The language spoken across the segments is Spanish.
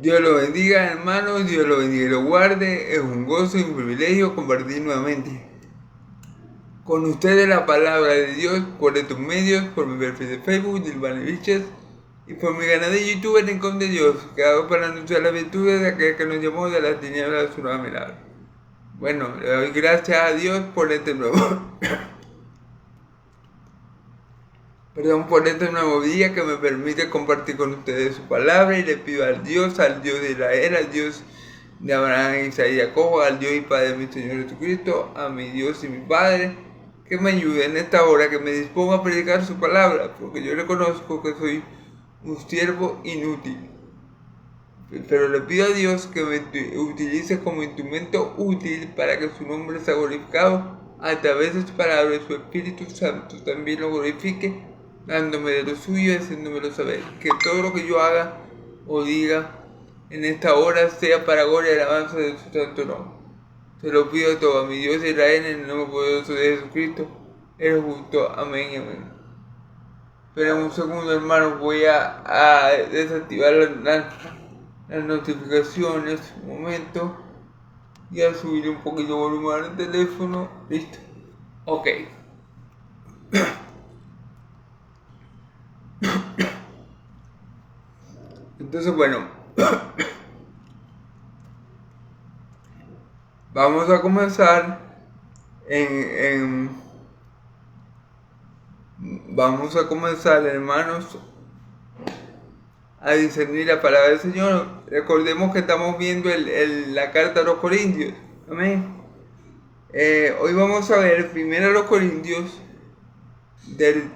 Dios lo bendiga, hermanos, Dios lo bendiga y lo guarde. Es un gozo y un privilegio compartir nuevamente con ustedes la palabra de Dios por estos medios, por mi perfil de Facebook, Dilvane Vilches, y por mi canal de YouTube, El Rincón de Dios, que hago para anunciar las virtudes de aquel que nos llamó de las tinieblas a su nueva mirada. Bueno, le doy gracias a Dios por este nuevo por este nuevo día que me permite compartir con ustedes su palabra, y le pido al Dios de Israel, al Dios de Abraham, Isaac y Jacob, al Dios y Padre de mi Señor Jesucristo, a mi Dios y mi Padre, que me ayude en esta hora, que me disponga a predicar su palabra, porque yo reconozco que soy un siervo inútil. Pero le pido a Dios que me utilice como instrumento útil para que su nombre sea glorificado a través de su palabra, y su Espíritu Santo también lo glorifique, dándome de lo suyo y haciéndomelo saber. Que todo lo que yo haga o diga en esta hora sea para gloria y alabanza de su santo nombre. Se lo pido todo a mi Dios de Israel, en el nombre poderoso de Jesucristo, el justo. Amén y amén. Esperen un segundo, hermanos, voy a desactivar las notificaciones un momento y a subir un poquito el volumen al teléfono. Listo. Ok. Entonces, bueno, vamos a comenzar vamos a comenzar, hermanos, a discernir la palabra del Señor. Recordemos que estamos viendo la carta a los Corintios. Amén. Hoy vamos a ver primero a los Corintios del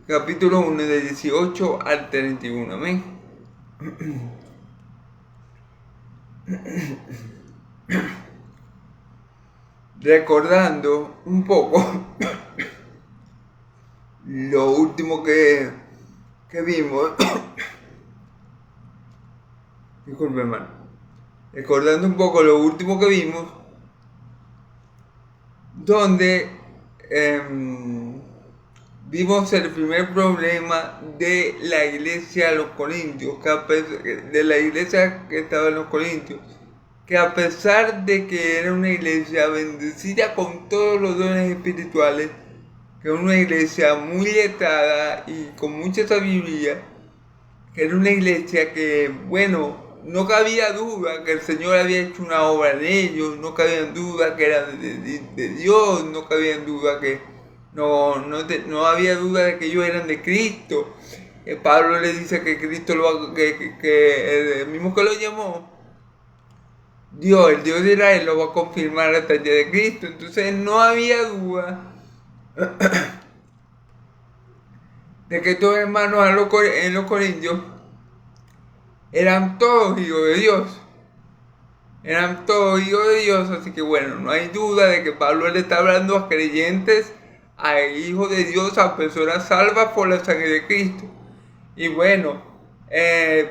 capítulo 1, de 18 al 31. Amén. Recordando un poco lo último que vimos. Disculpe, hermano. Recordando un poco lo último que vimos, donde vimos el primer problema de la iglesia de los Corintios, de la iglesia que estaba en los Corintios, que a pesar de que era una iglesia bendecida con todos los dones espirituales, que era una iglesia muy letrada y con mucha sabiduría, que era una iglesia que, bueno, no cabía duda que el Señor había hecho una obra en ellos, no cabía duda que era de Dios, no cabía duda que no había duda de que ellos eran de Cristo. Pablo le dice que Cristo el mismo que lo llamó, Dios, el Dios de Israel, lo va a confirmar hasta el día de Cristo. Entonces no había duda de que estos hermanos en los Corintios eran todos hijos de Dios. Eran todos hijos de Dios, así que bueno, no hay duda de que Pablo le está hablando a creyentes, a hijos de Dios, a personas salvas por la sangre de Cristo. Y bueno,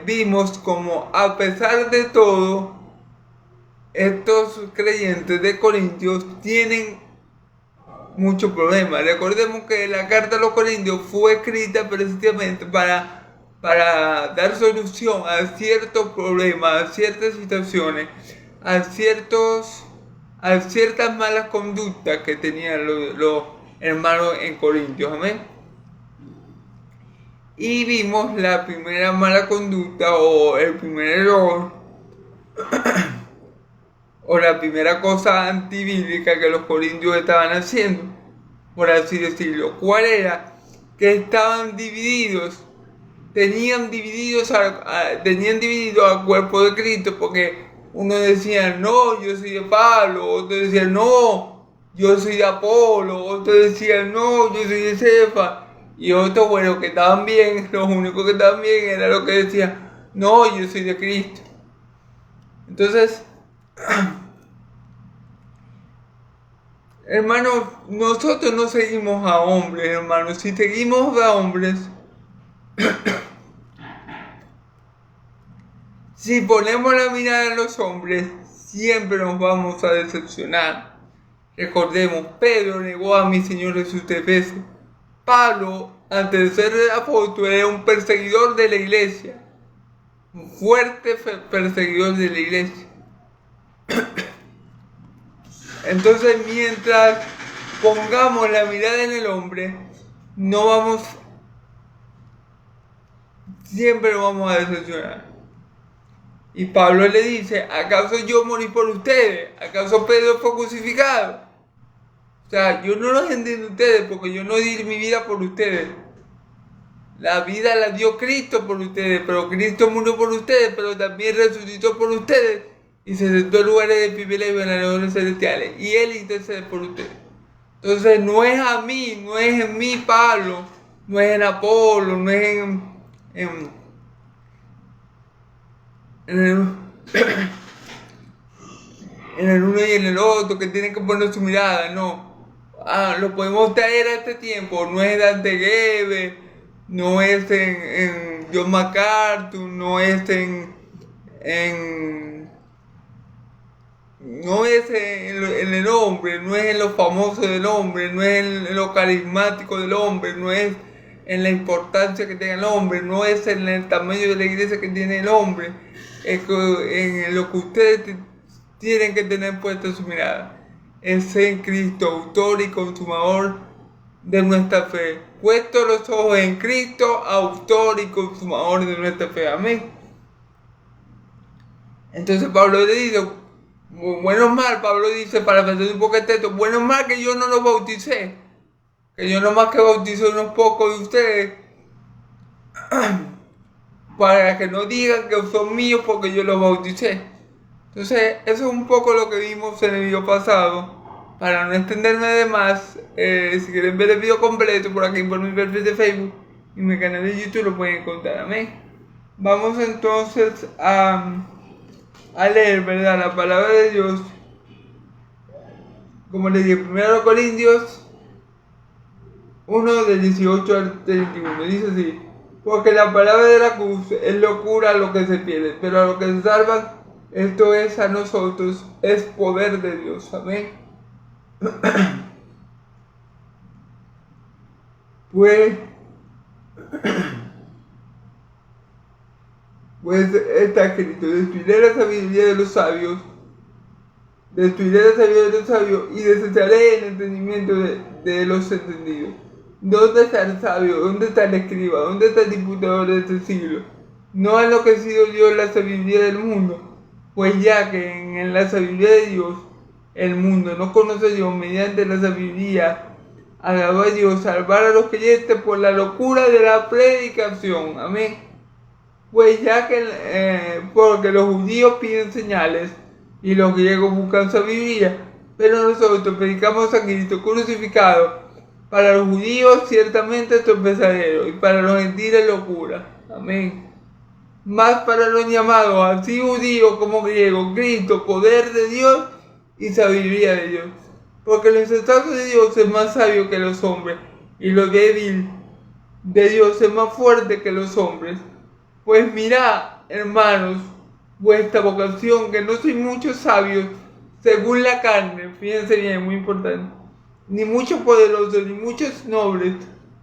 vimos como a pesar de todo, estos creyentes de Corintios tienen muchos problemas. Recordemos que la carta a los Corintios fue escrita precisamente para dar solución a ciertos problemas, a ciertas situaciones, a ciertas malas conductas que tenían los hermanos en Corintios. Amén. Y vimos la primera mala conducta, o el primer error, o la primera cosa antibíblica que los corintios estaban haciendo, por así decirlo. ¿Cuál era? Que estaban divididos. Tenían dividido al cuerpo de Cristo, porque uno decía, no, yo soy de Pablo, otro decía, no, yo soy de Apolo, otro decía, no, yo soy de Cefa, y otros, bueno, que estaban bien, los únicos que estaban bien era los que decían, no, yo soy de Cristo. Entonces, hermanos, nosotros no seguimos a hombres, hermanos. Si seguimos a hombres, si ponemos la mirada en los hombres, siempre nos vamos a decepcionar. Recordemos, Pedro negó a mi Señor Jesús 3 veces. Pablo, antes de ser apóstol, era un perseguidor de la iglesia. fuertes perseguidores de la iglesia. Entonces, mientras pongamos la mirada en el hombre, siempre nos vamos a decepcionar. Y Pablo le dice, ¿acaso yo morí por ustedes? ¿Acaso Pedro fue crucificado? O sea, yo no los entiendo a ustedes porque yo no di mi vida por ustedes. La vida la dio Cristo por ustedes, pero Cristo murió por ustedes, pero también resucitó por ustedes y se sentó en lugares de privilegio en las regiones celestiales. Y Él intercede por ustedes. Entonces no es a mí, no es en mí Pablo, no es en Apolo, no es en el, en el uno y en el otro que tienen que poner su mirada, no. Lo podemos traer a este tiempo, no es Dante Gebel, no es en John MacArthur, no es no es en el hombre, no es en lo famoso del hombre, no es en lo carismático del hombre, no es en la importancia que tenga el hombre, no es en el tamaño de la iglesia que tiene el hombre, es en lo que ustedes tienen que tener puesta su mirada. Es en Cristo, autor y consumador de nuestra fe. Puesto los ojos en Cristo, autor y consumador de nuestra fe. Amén. Entonces Pablo le dice, bueno mal, Pablo dice, para hacer un poco el texto, bueno mal que yo no los bauticé, que yo nomás que bauticé unos pocos de ustedes, para que no digan que son míos porque yo los bauticé. Entonces, eso es un poco lo que vimos en el video pasado. Para no extenderme de más, si quieren ver el video completo por aquí por mi perfil de Facebook y mi canal de YouTube lo pueden encontrar. Amén. Vamos entonces a leer, ¿verdad? La palabra de Dios. Como les dije, 1 Corintios 1 del 18 al 31. Dice así: porque la palabra de la cruz es locura a los que se pierden, pero a los que se salvan, esto es a nosotros, es poder de Dios. Amén. Pues está escrito: destruiré la sabiduría de los sabios, y desecharé el entendimiento de los entendidos. ¿Dónde está el sabio? ¿Dónde está el escriba? ¿Dónde está el disputador de este siglo? ¿No ha enloquecido Dios la sabiduría del mundo? Pues ya que en la sabiduría de Dios el mundo no conoce a Dios, mediante la sabiduría agradó a Dios salvar a los creyentes por la locura de la predicación. Amén. Pues ya que porque los judíos piden señales y los griegos buscan sabiduría, pero nosotros predicamos a Cristo crucificado. Para los judíos ciertamente tropezadero y para los gentiles locura. Amén. Más para los llamados, así judíos como griegos, Cristo, poder de Dios y sabiduría de Dios. Porque lo insensato de Dios es más sabio que los hombres, y lo débil de Dios es más fuerte que los hombres. Pues mirad, hermanos, vuestra vocación, que no sois muchos sabios según la carne, fíjense bien, muy importante, ni muchos poderosos, ni muchos nobles,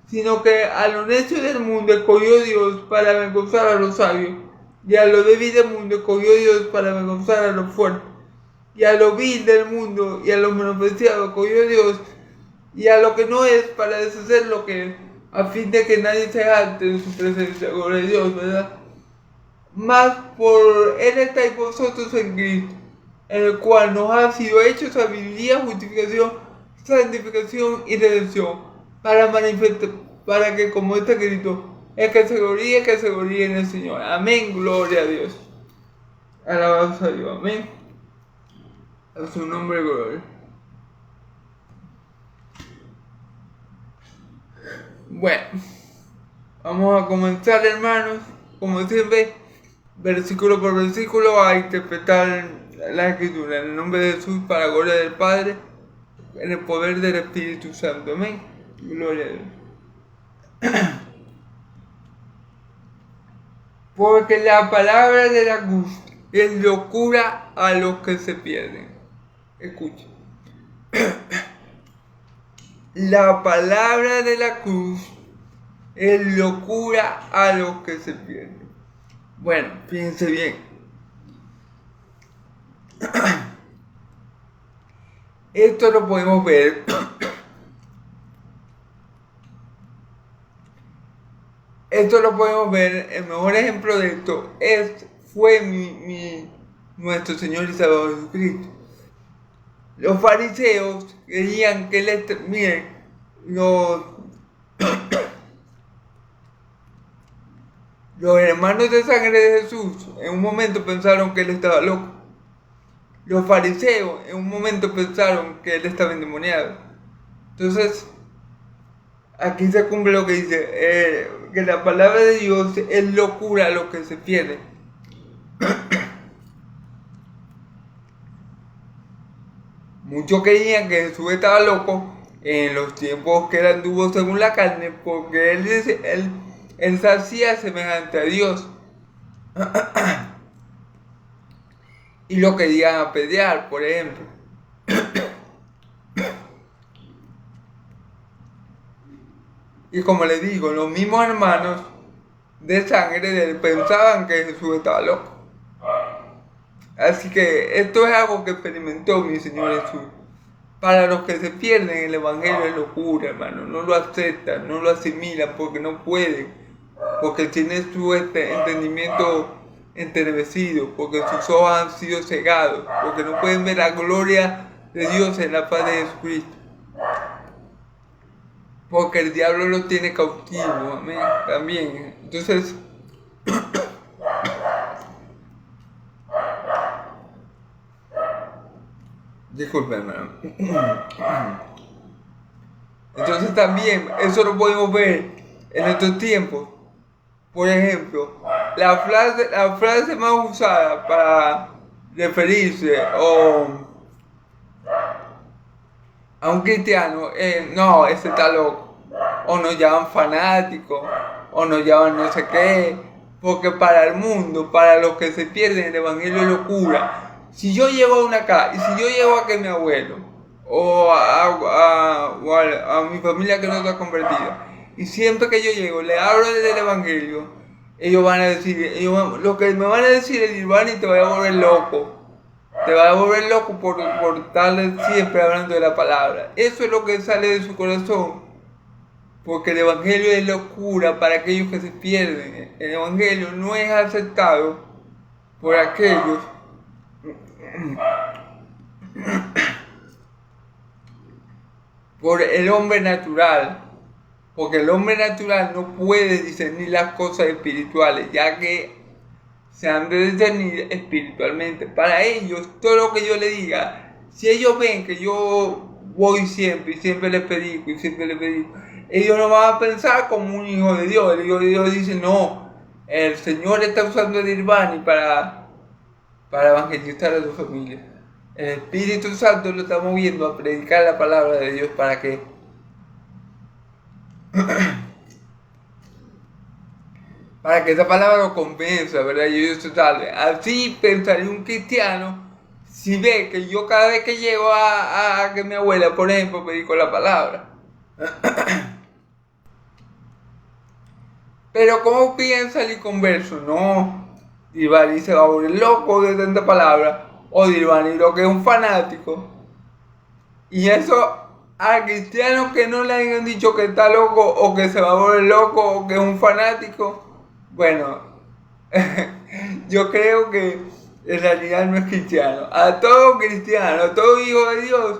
sino que a lo necio del mundo escogió Dios para avergonzar a los sabios, y a lo débil del mundo escogió Dios para avergonzar a los fuertes, y a lo vil del mundo y a lo menospreciado escogió Dios, y a lo que no es para deshacer lo que es, a fin de que nadie se jacte en su presencia. Gloria a Dios, ¿verdad? Mas por Él estáis vosotros en Cristo, en el cual nos ha sido hecho sabiduría, justificación, santificación y redención, para que, como está escrito, el que se gloríe en el Señor. Amén, gloria a Dios. Alabados a Dios, amén. A su nombre, gloria. Bueno, vamos a comenzar, hermanos, como siempre, versículo por versículo, a interpretar la Escritura en el nombre de Jesús, para la gloria del Padre, en el poder del Espíritu Santo. Amén. Gloria a Dios. Porque la palabra de la cruz es locura a los que se pierden. Escucha. La palabra de la cruz es locura a los que se pierden. Bueno, fíjense bien. Esto lo podemos ver. Esto lo podemos ver. El mejor ejemplo de esto fue nuestro Señor y Salvador Jesucristo. Los fariseos creían que miren, los hermanos de sangre de Jesús en un momento pensaron que él estaba loco. Los fariseos en un momento pensaron que él estaba endemoniado. Entonces, aquí se cumple lo que dice, que la palabra de Dios es locura a lo que se pierde. Muchos creían que Jesús estaba loco en los tiempos que él anduvo según la carne, porque él se hacía semejante a Dios. Y lo querían apedrear, por ejemplo. Y como les digo, los mismos hermanos de sangre de él pensaban que Jesús estaba loco. Así que esto es algo que experimentó mi Señor Jesús. Para los que se pierden, el Evangelio es locura, hermano. No lo aceptan, no lo asimilan porque no pueden. Porque tienen su entendimiento entenebrecido, porque sus ojos han sido cegados, porque no pueden ver la gloria de Dios en la paz de Jesucristo. Porque el diablo lo tiene cautivo, amén, también. Entonces, disculpen, hermano. Entonces también, eso lo podemos ver en estos tiempos. Por ejemplo, la frase más usada para referirse a un cristiano es, no, ese está loco. O nos llaman fanáticos, o nos llaman no sé qué. Porque para el mundo, para los que se pierden, el evangelio es locura. Si yo llego a una casa, y si yo llego a que mi abuelo, o a mi familia que no está convertida, y siempre que yo llego le hablo del evangelio, ellos van a decir, lo que me van a decir es, Iván, y te voy a volver loco. Te va a volver loco por estar siempre hablando de la palabra. Eso es lo que sale de su corazón. Porque el evangelio es locura para aquellos que se pierden. El evangelio no es aceptado por aquellos por el hombre natural. Porque el hombre natural no puede discernir las cosas espirituales, ya que se han de discernir espiritualmente. Para ellos, todo lo que yo les diga, si ellos ven que yo voy siempre y siempre les predico y siempre les predico, ellos no van a pensar como un hijo de Dios. Ellos dicen, no, el Señor está usando a Dirvani para evangelizar a su familia. El Espíritu Santo lo está moviendo a predicar la palabra de Dios para que esa palabra lo convenza, ¿verdad? Y ellos se salven. Así pensaría un cristiano si ve que yo cada vez que llego a que mi abuela, por ejemplo, predico la palabra. Pero ¿cómo piensa el inconverso? No, Dirvani se va a volver loco de tanta palabra. O Dirvani lo que es un fanático. Y eso a cristianos que no le hayan dicho que está loco o que se va a volver loco o que es un fanático. Bueno, yo creo que en realidad no es cristiano. A todo cristiano, a todo hijo de Dios,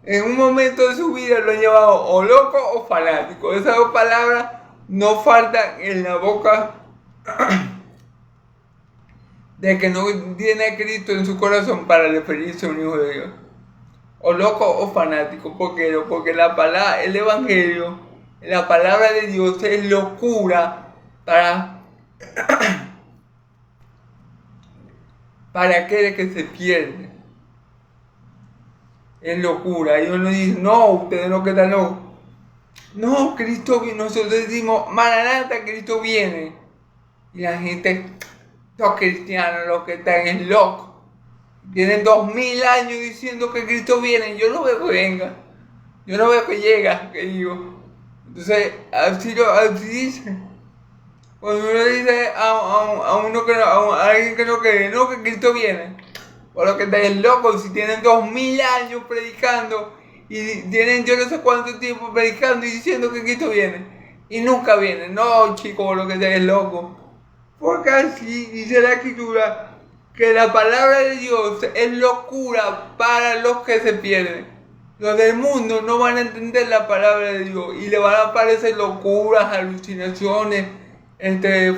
en un momento de su vida lo han llevado o loco o fanático. Esas dos palabras no faltan en la boca de que no tiene a Cristo en su corazón para referirse a un hijo de Dios. O loco o fanático. ¿Por qué? Porque el evangelio, la palabra de Dios es locura para aquel que se pierde. Es locura. Ellos nos dicen, no, ustedes no quedan locos. No, Cristo viene. Nosotros decimos, Maranata, Cristo viene. Y la gente, los cristianos, los que están es locos. Tienen 2000 años diciendo que Cristo viene. Yo no veo que venga. Yo no veo que llega, que digo. Entonces, así dicen. Cuando uno dice a alguien que no cree, no, que Cristo viene. Por lo que estáis locos, si tienen 2000 años predicando y tienen yo no sé cuánto tiempo predicando y diciendo que Cristo viene y nunca viene. No, chicos, por lo que estáis locos. Porque así dice la Escritura que la palabra de Dios es locura para los que se pierden. Los del mundo no van a entender la palabra de Dios y le van a parecer locuras, alucinaciones,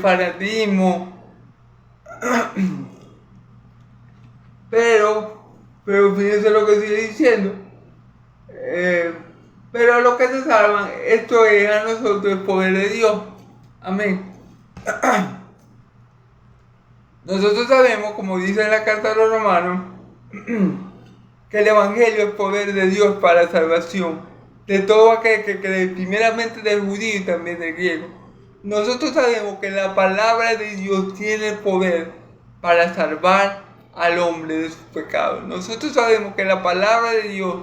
fanatismo. Pero fíjense lo que sigue diciendo. Pero a los que se salvan, esto es a nosotros el poder de Dios. Amén. Nosotros sabemos, como dice en la carta a los romanos, que el evangelio es poder de Dios para la salvación de todo aquel que cree, primeramente del judío y también del griego. Nosotros sabemos que la palabra de Dios tiene poder para salvar al hombre de sus pecados. Nosotros sabemos que la palabra de Dios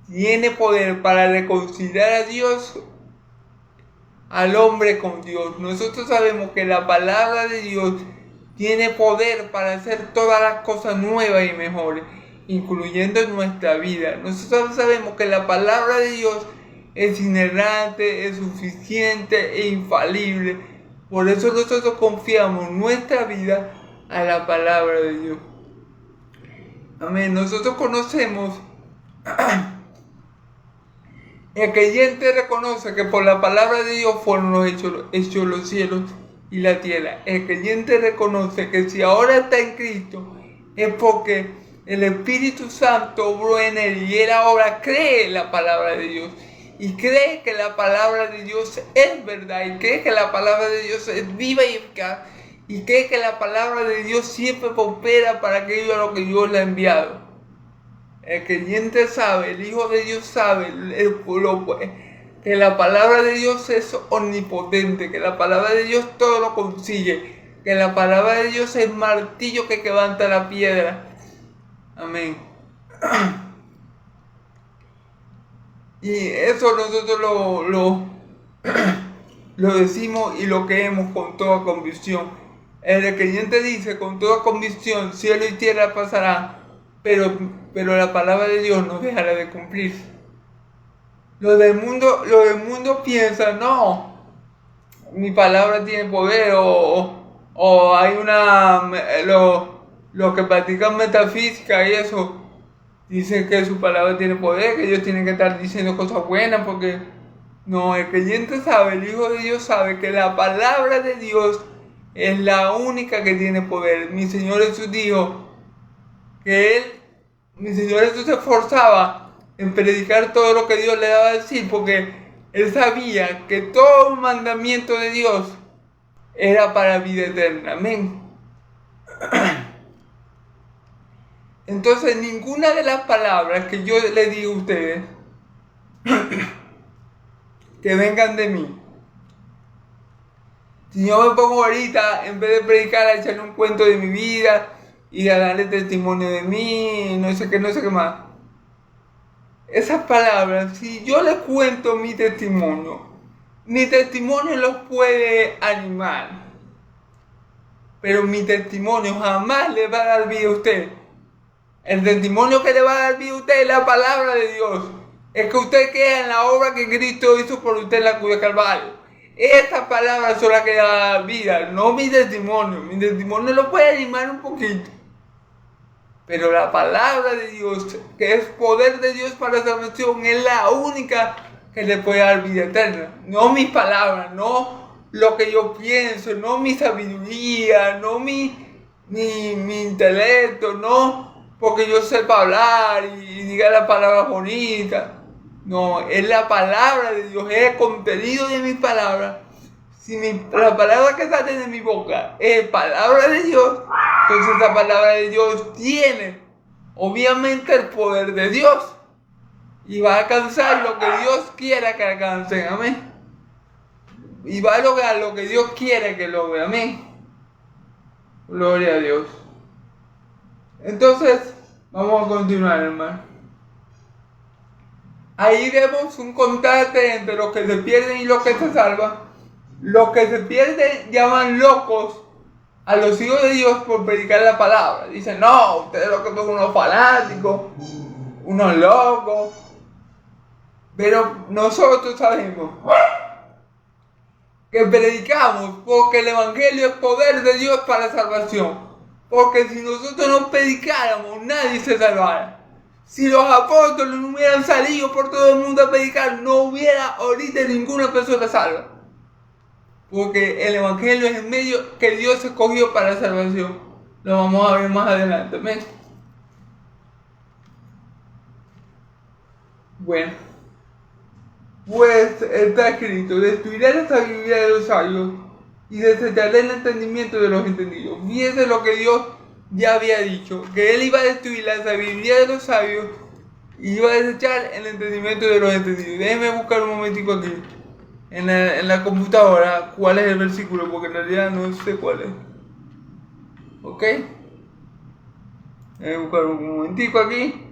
tiene poder para reconciliar a Dios, al hombre con Dios. Nosotros sabemos que la palabra de Dios tiene poder para hacer todas las cosas nuevas y mejores, incluyendo en nuestra vida. Nosotros sabemos que la palabra de Dios es inerrante, es suficiente e infalible. Por eso nosotros confiamos nuestra vida a la palabra de Dios. Amén. Nosotros conocemos, el creyente reconoce que por la palabra de Dios fueron hechos los cielos y la tierra. El creyente reconoce que si ahora está en Cristo es porque el Espíritu Santo obró en él y él ahora cree en la palabra de Dios y cree que la palabra de Dios es verdad y cree que la palabra de Dios es viva y eficaz y cree que la palabra de Dios siempre prospera para aquello a lo que Dios le ha enviado. El creyente sabe, el Hijo de Dios sabe que la palabra de Dios es omnipotente, que la palabra de Dios todo lo consigue, que la palabra de Dios es martillo que quebranta la piedra. Amén. Y eso nosotros lo decimos y lo creemos con toda convicción. El creyente dice con toda convicción, cielo y tierra pasarán, pero la palabra de Dios no dejará de cumplirse. Los del mundo piensan, no, mi palabra tiene poder, o hay los que practican metafísica y eso, dicen que su palabra tiene poder, que ellos tienen que estar diciendo cosas buenas, porque no, el creyente sabe, el Hijo de Dios sabe que la palabra de Dios es la única que tiene poder. Mi Señor Jesús dijo que mi Señor Jesús se esforzaba en predicar todo lo que Dios le daba a decir, porque él sabía que todo mandamiento de Dios era para vida eterna. Amén. Entonces, ninguna de las palabras que yo le digo a ustedes que vengan de mí. Si yo me pongo ahorita, en vez de predicar, a echarle un cuento de mi vida y a darle testimonio de mí, no sé qué más. Esas palabras, si yo les cuento mi testimonio los puede animar. Pero mi testimonio jamás le va a dar vida a usted. El testimonio que le va a dar vida a usted es la palabra de Dios. Es que usted crea en la obra que Cristo hizo por usted en la cruz de Calvario. Estas palabras son las que dan vida, no mi testimonio. Mi testimonio lo puede animar un poquito. Pero la palabra de Dios, que es poder de Dios para la salvación, es la única que le puede dar vida eterna. No mis palabras, no lo que yo pienso, no mi sabiduría, no mi intelecto, no porque yo sepa hablar y diga las palabras bonitas. No, es la palabra de Dios, es el contenido de mis palabras. Si la palabra que sale de mi boca es palabra de Dios, entonces esa palabra de Dios tiene, obviamente, el poder de Dios. Y va a alcanzar lo que Dios quiera que alcancen, amén. Y va a lograr lo que Dios quiere que logre, amén. Gloria a Dios. Entonces, vamos a continuar, hermano. Ahí vemos un contraste entre los que se pierden y los que se salvan. Los que se pierden llaman locos a los hijos de Dios por predicar la palabra. Dicen, no, ustedes lo que son unos fanáticos, unos locos. Pero nosotros sabemos que predicamos porque el Evangelio es poder de Dios para salvación. Porque si nosotros no predicáramos, nadie se salvara. Si los apóstoles no hubieran salido por todo el mundo a predicar, no hubiera ahorita ninguna persona salva. Porque el Evangelio es el medio que Dios escogió para la salvación. Lo vamos a ver más adelante. ¿Ven? Bueno, pues está escrito: destruiré la sabiduría de los sabios y desecharé el entendimiento de los entendidos. Fíjense lo que Dios ya había dicho, que Él iba a destruir la sabiduría de los sabios y iba a desechar el entendimiento de los entendidos. Déjenme buscar un momentico aquí en la computadora cuál es el versículo, porque en realidad no sé cuál es. ¿Ok? Déjenme buscar un momentico aquí.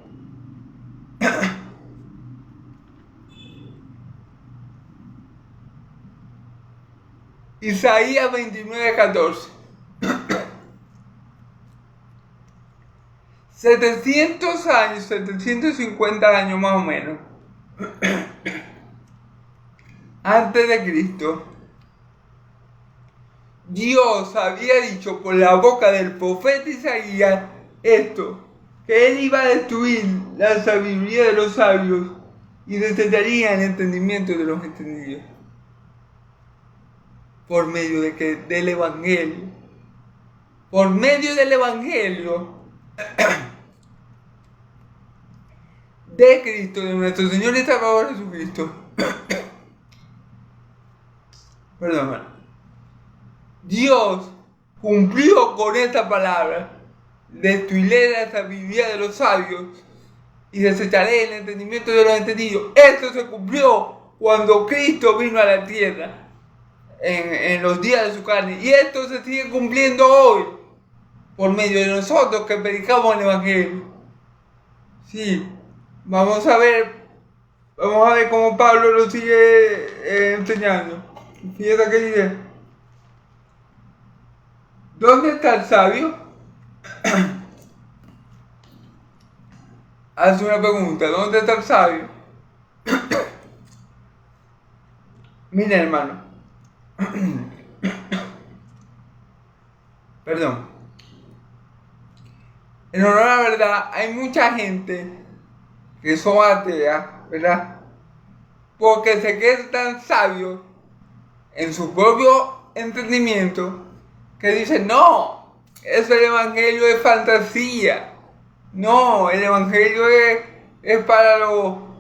Isaías 29:14. 700 años, 750 años más o menos, antes de Cristo, Dios había dicho por la boca del profeta Isaías esto, que Él iba a destruir la sabiduría de los sabios y desecharía el entendimiento de los entendidos. Por medio del Evangelio. Por medio del Evangelio de Cristo, de nuestro Señor y Salvador Jesucristo. Perdón. Dios cumplió con esta palabra: destruiré la sabiduría de los sabios y desecharé el entendimiento de los entendidos. Esto se cumplió cuando Cristo vino a la tierra en los días de su carne, y esto se sigue cumpliendo hoy por medio de nosotros que predicamos el Evangelio. Sí, vamos a ver cómo Pablo lo sigue enseñando. Fíjate que dice: ¿dónde está el sabio? Hace una pregunta: ¿dónde está el sabio? Mira, hermano. Perdón. En honor a la verdad, hay mucha gente que son ateas, ¿verdad? Porque se creen tan sabios en su propio entendimiento que dicen: no, eso del Evangelio es fantasía. No, el Evangelio es para lo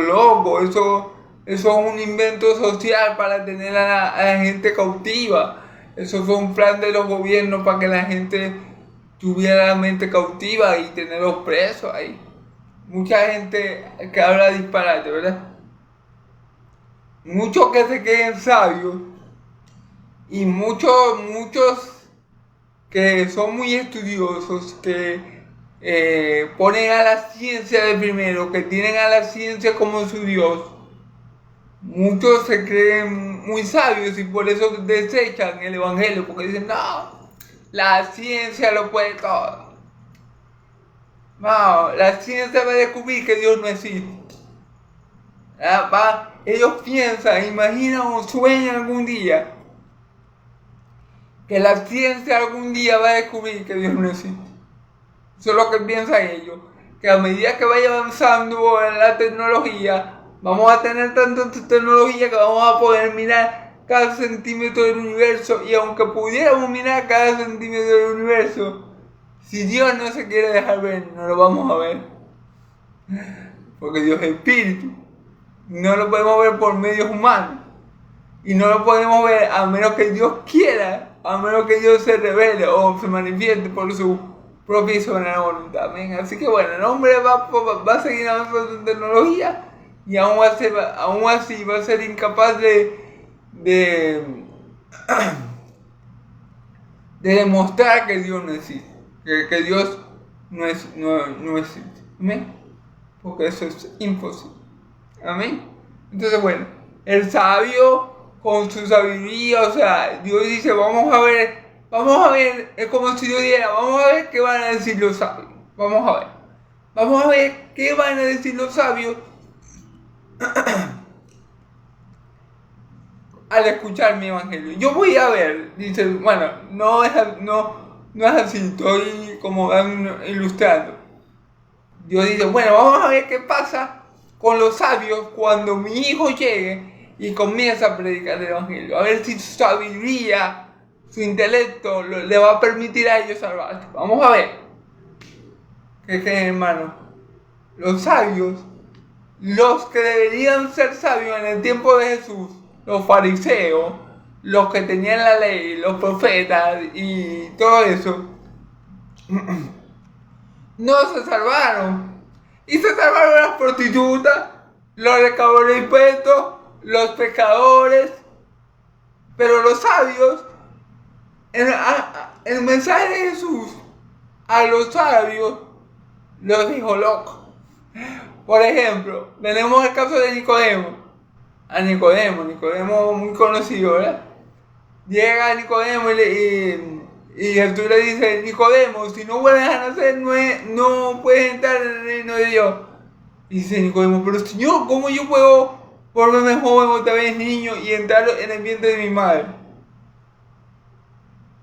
loco. Eso es un invento social para tener a la gente cautiva. Eso fue un plan de los gobiernos para que la gente tuviera la mente cautiva y tenerlos presos ahí. Mucha gente que habla disparate, ¿verdad? Muchos que se creen sabios y muchos que son muy estudiosos, que ponen a la ciencia de primero, que tienen a la ciencia como su Dios. Muchos se creen muy sabios y por eso desechan el Evangelio, porque dicen: no, la ciencia lo puede todo. No, la ciencia va a descubrir que Dios no existe. Ellos piensan, imaginan o sueñan algún día que la ciencia algún día va a descubrir que Dios no existe. Eso es lo que piensan ellos, que a medida que vaya avanzando en la tecnología, vamos a tener tanta tecnología que vamos a poder mirar cada centímetro del universo, y aunque pudiéramos mirar cada centímetro del universo, si Dios no se quiere dejar ver, no lo vamos a ver. Porque Dios es espíritu. No lo podemos ver por medios humanos. Y no lo podemos ver a menos que Dios quiera, a menos que Dios se revele o se manifieste por su propia y soberana voluntad. Amén. Así que bueno, el hombre va a seguir avanzando en tecnología y aún así va a ser incapaz de demostrar que Dios no existe. Que Dios no existe. Amén. Porque eso es imposible. Amén. Entonces bueno, el sabio con su sabiduría. O sea, Dios dice, vamos a ver, es como si Dios dijera, vamos a ver qué van a decir los sabios. Vamos a ver qué van a decir los sabios al escuchar mi evangelio. Yo voy a ver, dice, bueno, no es así, estoy como ilustrando. Dios dice, bueno, vamos a ver qué pasa con los sabios cuando mi hijo llegue y comienza a predicar el evangelio. A ver si su sabiduría, su intelecto le va a permitir a ellos salvarse. Vamos a ver. ¿Qué hermano? Los sabios, los que deberían ser sabios en el tiempo de Jesús, los fariseos, los que tenían la ley, los profetas y todo eso, no se salvaron. Y se salvaron las prostitutas, los recaudadores de impuestos, los pecadores. Pero los sabios, el mensaje de Jesús a los sabios los dijo locos. Por ejemplo, tenemos el caso de Nicodemo. A Nicodemo muy conocido, ¿verdad? Llega Nicodemo y Jesús le dice, Nicodemo, si no vuelves a nacer, no puedes entrar en el reino de Dios. Y dice Nicodemo, pero Señor, ¿cómo yo puedo volverme joven otra vez niño y entrar en el vientre de mi madre?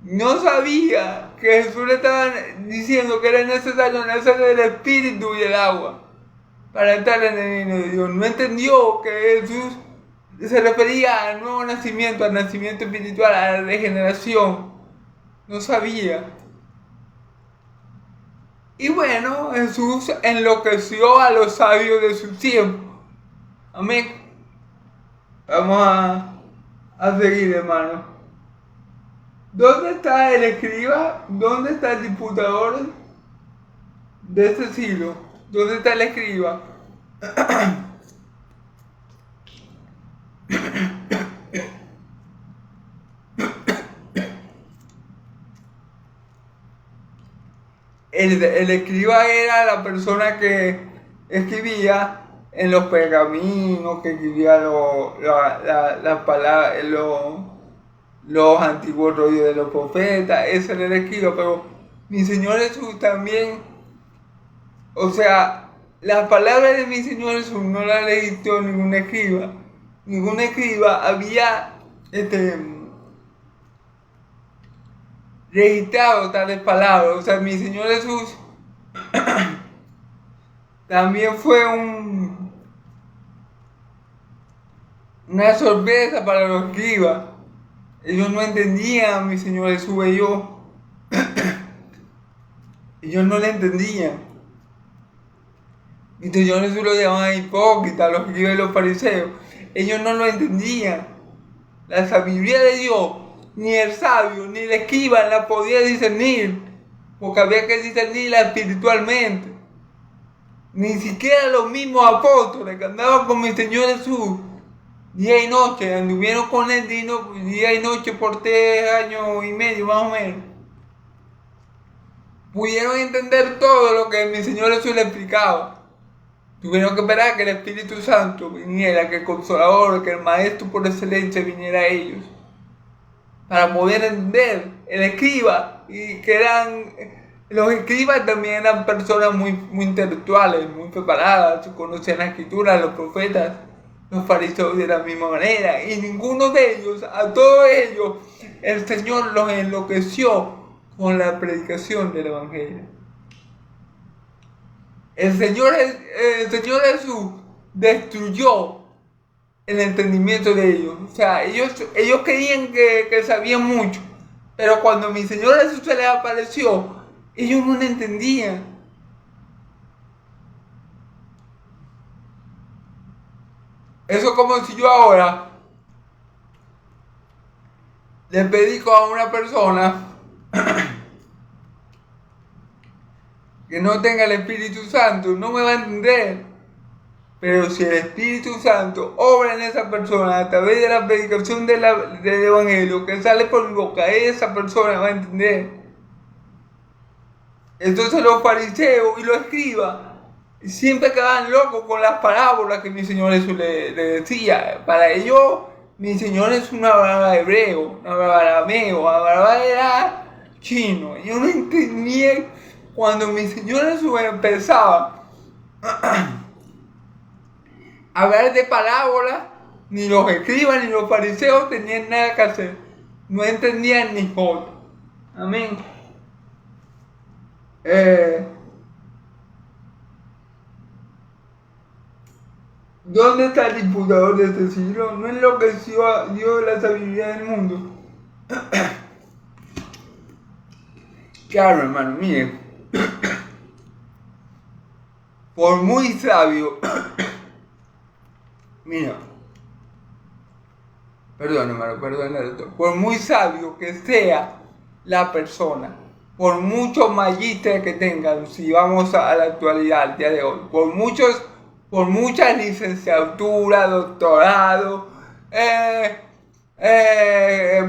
No sabía que Jesús le estaba diciendo que era necesario nacer del espíritu y del agua para entrar en el reino de Dios. No entendió que Jesús se refería al nuevo nacimiento, al nacimiento espiritual, a la regeneración. No sabía. Y bueno, Jesús enloqueció a los sabios de su tiempo. Amén. Vamos a seguir, hermano. ¿Dónde está el escriba? ¿Dónde está el disputador de este siglo? ¿Dónde está el escriba? El escriba era la persona que escribía en los pergaminos, que escribía las palabras, los antiguos rollos de los profetas. Ese era el escriba. Pero mi Señor Jesús también, o sea, las palabras de mi Señor Jesús no las registró ningún escriba. Ningún escriba había registrado tales palabras. O sea, mi Señor Jesús también fue una sorpresa para los escribas. Ellos no entendían a mi Señor Jesús, ellos no le entendían. Mi Señor Jesús lo llamaban hipócrita, los escribas y los fariseos. Ellos no lo entendían. La sabiduría de Dios, ni el sabio, ni el escriba la podía discernir, porque había que discernirla espiritualmente. Ni siquiera los mismos apóstoles que andaban con mi Señor Jesús día y noche, anduvieron con él día y noche por 3 años y medio más o menos, pudieron entender todo lo que mi Señor Jesús le explicaba. Tuvieron que esperar que el Espíritu Santo viniera, que el Consolador, que el Maestro por excelencia viniera a ellos, para poder entender. El escriba, y que los escribas también eran personas muy intelectuales, muy preparadas, conocían la Escritura, los profetas, los fariseos de la misma manera, y ninguno de ellos, a todos ellos, el Señor los enloqueció con la predicación del Evangelio. El Señor Jesús destruyó el entendimiento de ellos. O sea, ellos creían que sabían mucho, pero cuando mi Señor Jesús se les apareció, ellos no lo entendían. Eso es como si yo ahora le predico a una persona que no tenga el Espíritu Santo, no me va a entender. Pero si el Espíritu Santo obra en esa persona a través de la predicación del Evangelio que sale por mi boca, esa persona va a entender. Entonces los fariseos y los escribas siempre quedaban locos con las parábolas que mi Señor Jesús le decía. Para ellos mi señor es un hebreo, un arameo, Abraham era chino. Yo no entendía cuando mi señor empezaba a hablar de parábolas, ni los escribas ni los fariseos tenían nada que hacer. No entendían ni joder. Amén. ¿Dónde está el diputador de este siglo? No enloqueció a Dios la sabiduría del mundo. Claro, hermano, miren. Por muy sabio. Mira. Perdón, hermano, perdón. Por muy sabio que sea la persona, por muchos magísteres que tengan, si vamos a la actualidad, al día de hoy, por muchas licenciaturas, doctorado,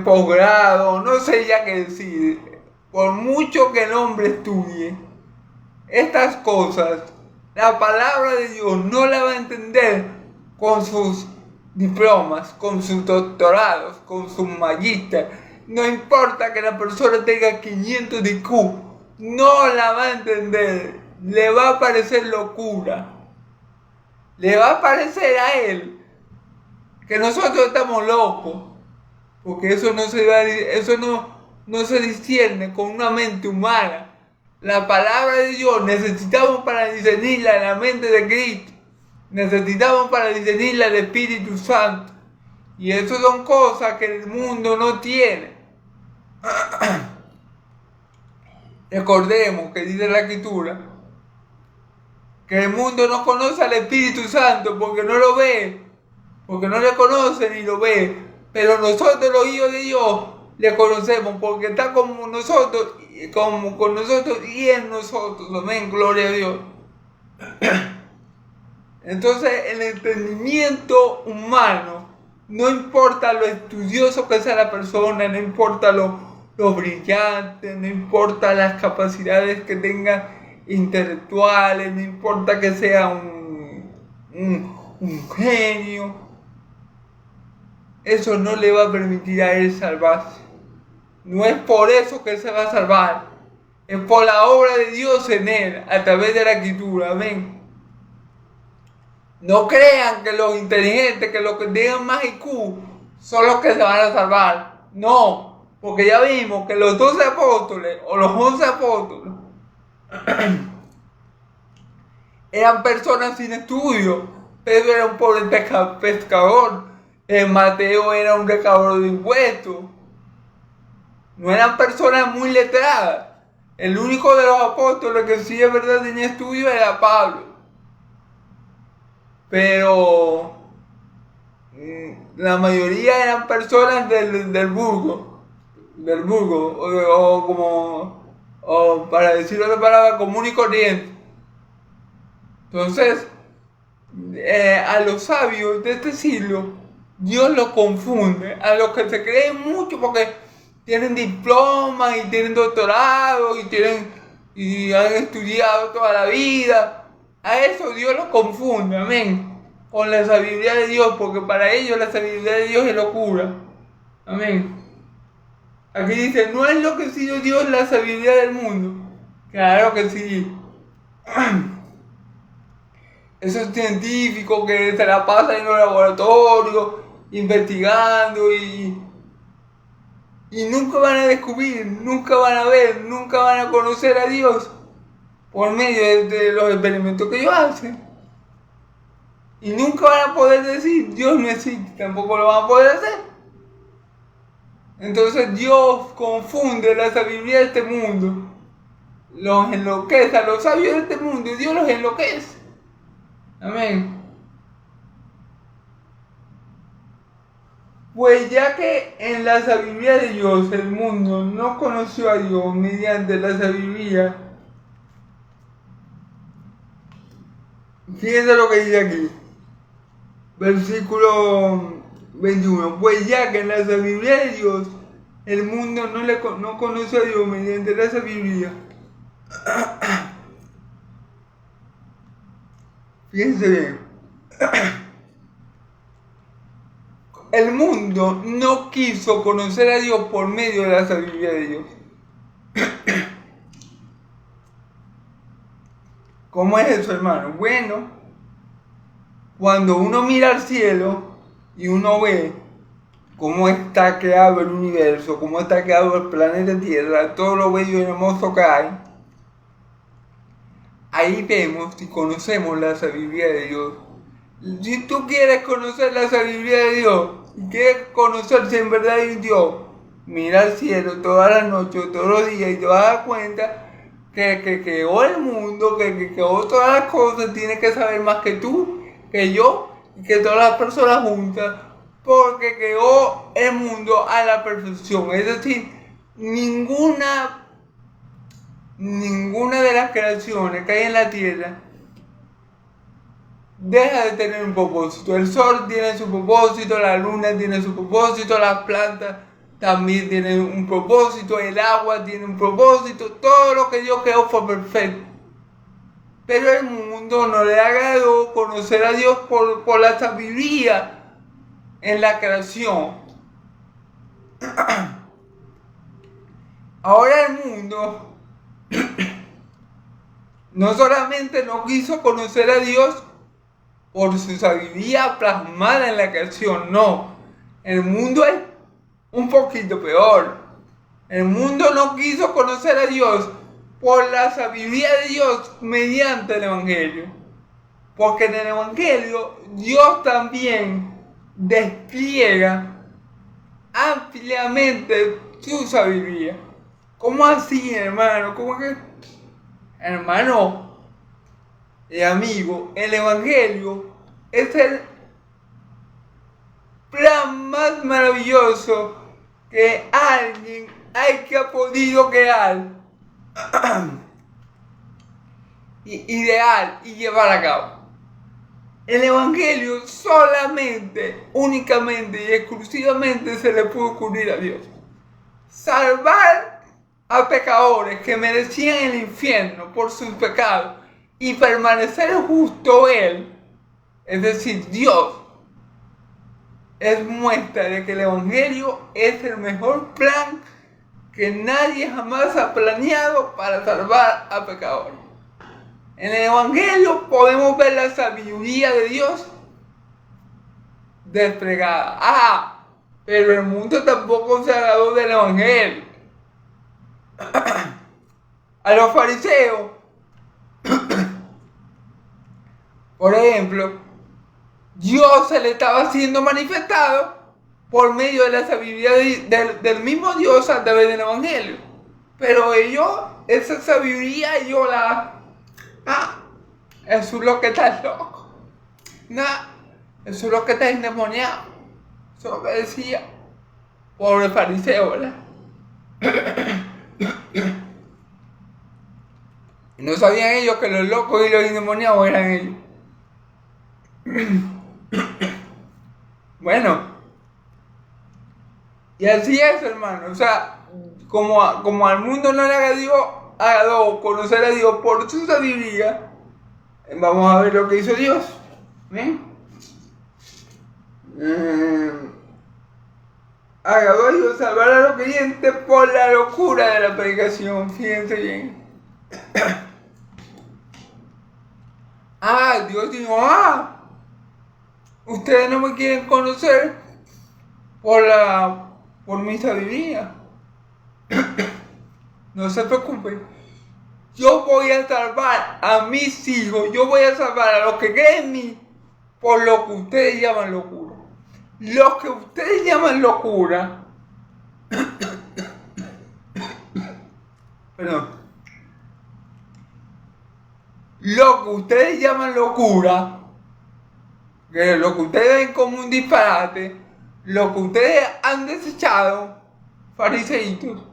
posgrado, no sé ya qué decir, por mucho que el hombre estudie estas cosas, la palabra de Dios no la va a entender con sus diplomas, con sus doctorados, con sus magísteres. No importa que la persona tenga 500 de IQ, no la va a entender. Le va a parecer locura. Le va a parecer a él que nosotros estamos locos. Porque eso no se discierne con una mente humana. La palabra de Dios necesitamos para discernirla en la mente de Cristo. Necesitamos para discernirla el Espíritu Santo. Y eso son cosas que el mundo no tiene. Recordemos que dice la Escritura que el mundo no conoce al Espíritu Santo porque no lo ve, porque no le conoce ni lo ve. Pero nosotros los hijos de Dios le conocemos porque está como nosotros, como con nosotros y en nosotros. Amén, gloria a Dios. Entonces el entendimiento humano, no importa lo estudioso que sea la persona, no importa lo brillante, no importa las capacidades que tenga intelectuales, no importa que sea un genio, eso no le va a permitir a él salvarse. No es por eso que él se va a salvar, es por la obra de Dios en él, a través de la Escritura. Amén. No crean que los inteligentes, que los que tengan más IQ, son los que se van a salvar. No, porque ya vimos que los 12 apóstoles o los 11 apóstoles eran personas sin estudio. Pedro era un pobre pescador. Mateo era un recaudador de impuestos. No eran personas muy letradas. El único de los apóstoles que sí es verdad tenía estudio era Pablo. Pero la mayoría eran personas del burgo, o para decir otra palabra, común y corriente. Entonces, a los sabios de este siglo, Dios los confunde. A los que se creen mucho porque tienen diplomas y tienen doctorado y han estudiado toda la vida, a eso Dios los confunde, amén, con la sabiduría de Dios, porque para ellos la sabiduría de Dios es locura. Amén. Aquí dice, ¿no ha enloquecido Dios la sabiduría del mundo? Claro que sí. Esos científicos que se la pasan en los laboratorios, investigando y nunca van a descubrir, nunca van a ver, nunca van a conocer a Dios por medio de los experimentos que ellos hacen. Y nunca van a poder decir Dios no existe, tampoco lo van a poder hacer. Entonces Dios confunde la sabiduría de este mundo, los enloquece a los sabios de este mundo y Dios los enloquece. Amén. Pues ya que en la sabiduría de Dios el mundo no conoció a Dios mediante la sabiduría, fíjense lo que dice aquí, versículo 21, pues ya que en la sabiduría de Dios el mundo no conoció a Dios mediante la sabiduría. Fíjense bien. el mundo no quiso conocer a Dios por medio de la sabiduría de Dios. ¿Cómo es eso, hermano? Bueno, cuando uno mira al cielo y uno ve cómo está creado el universo, cómo está creado el planeta Tierra, todo lo bello y hermoso que hay, ahí vemos y conocemos la sabiduría de Dios. Si tú quieres conocer la sabiduría de Dios y quieres conocer si en verdad hay un Dios, mira al cielo todas las noches, todos los días y te vas a dar cuenta que creó el mundo, que creó todas las cosas, tiene que saber más que tú, que yo y que todas las personas juntas, porque creó el mundo a la perfección. Es decir, ninguna de las creaciones que hay en la tierra deja de tener un propósito. El sol tiene su propósito, la luna tiene su propósito, las plantas también tienen un propósito, el agua tiene un propósito, todo lo que Dios creó fue perfecto. Pero el mundo no le agradó conocer a Dios por la sabiduría en la creación. Ahora el mundo no solamente no quiso conocer a Dios por su sabiduría plasmada en la creación, no. El mundo es un poquito peor. El mundo no quiso conocer a Dios por la sabiduría de Dios mediante el Evangelio. Porque en el Evangelio Dios también despliega ampliamente su sabiduría. ¿Cómo así, hermano? ¿Cómo que? Hermano y amigo, el Evangelio es el plan más maravilloso que alguien haya podido crear, ideal y llevar a cabo. El Evangelio solamente, únicamente y exclusivamente se le puede ocurrir a Dios. Salvar a pecadores que merecían el infierno por sus pecados y permanecer justo Él, es decir, Dios, es muestra de que el Evangelio es el mejor plan que nadie jamás ha planeado para salvar a pecadores. En el Evangelio podemos ver la sabiduría de Dios desplegada. Pero el mundo tampoco se agradó del Evangelio. A los fariseos, por ejemplo, Dios se le estaba siendo manifestado por medio de la sabiduría del mismo Dios a través del Evangelio. Pero ellos, esa sabiduría, ellos eso es lo que está loco. Eso es lo que está endemoniado. Eso es lo que decía. Pobre fariseo, ¿verdad? No sabían ellos que los locos y los endemoniados eran ellos. Bueno, y así es, hermano. O sea, como al mundo no le agradó conocer a Dios por su sabiduría, vamos a ver lo que hizo Dios. ¿Ven? Agradó a Dios salvar a los creyentes por la locura de la predicación. Fíjense bien. Dios dijo, ustedes no me quieren conocer por mi sabiduría. No se preocupen. Yo voy a salvar a mis hijos. Yo voy a salvar a los que creen en mí por lo que ustedes llaman locura. Lo que ustedes llaman locura. Perdón. Lo que ustedes llaman locura, que lo que ustedes ven como un disparate, lo que ustedes han desechado, fariseitos,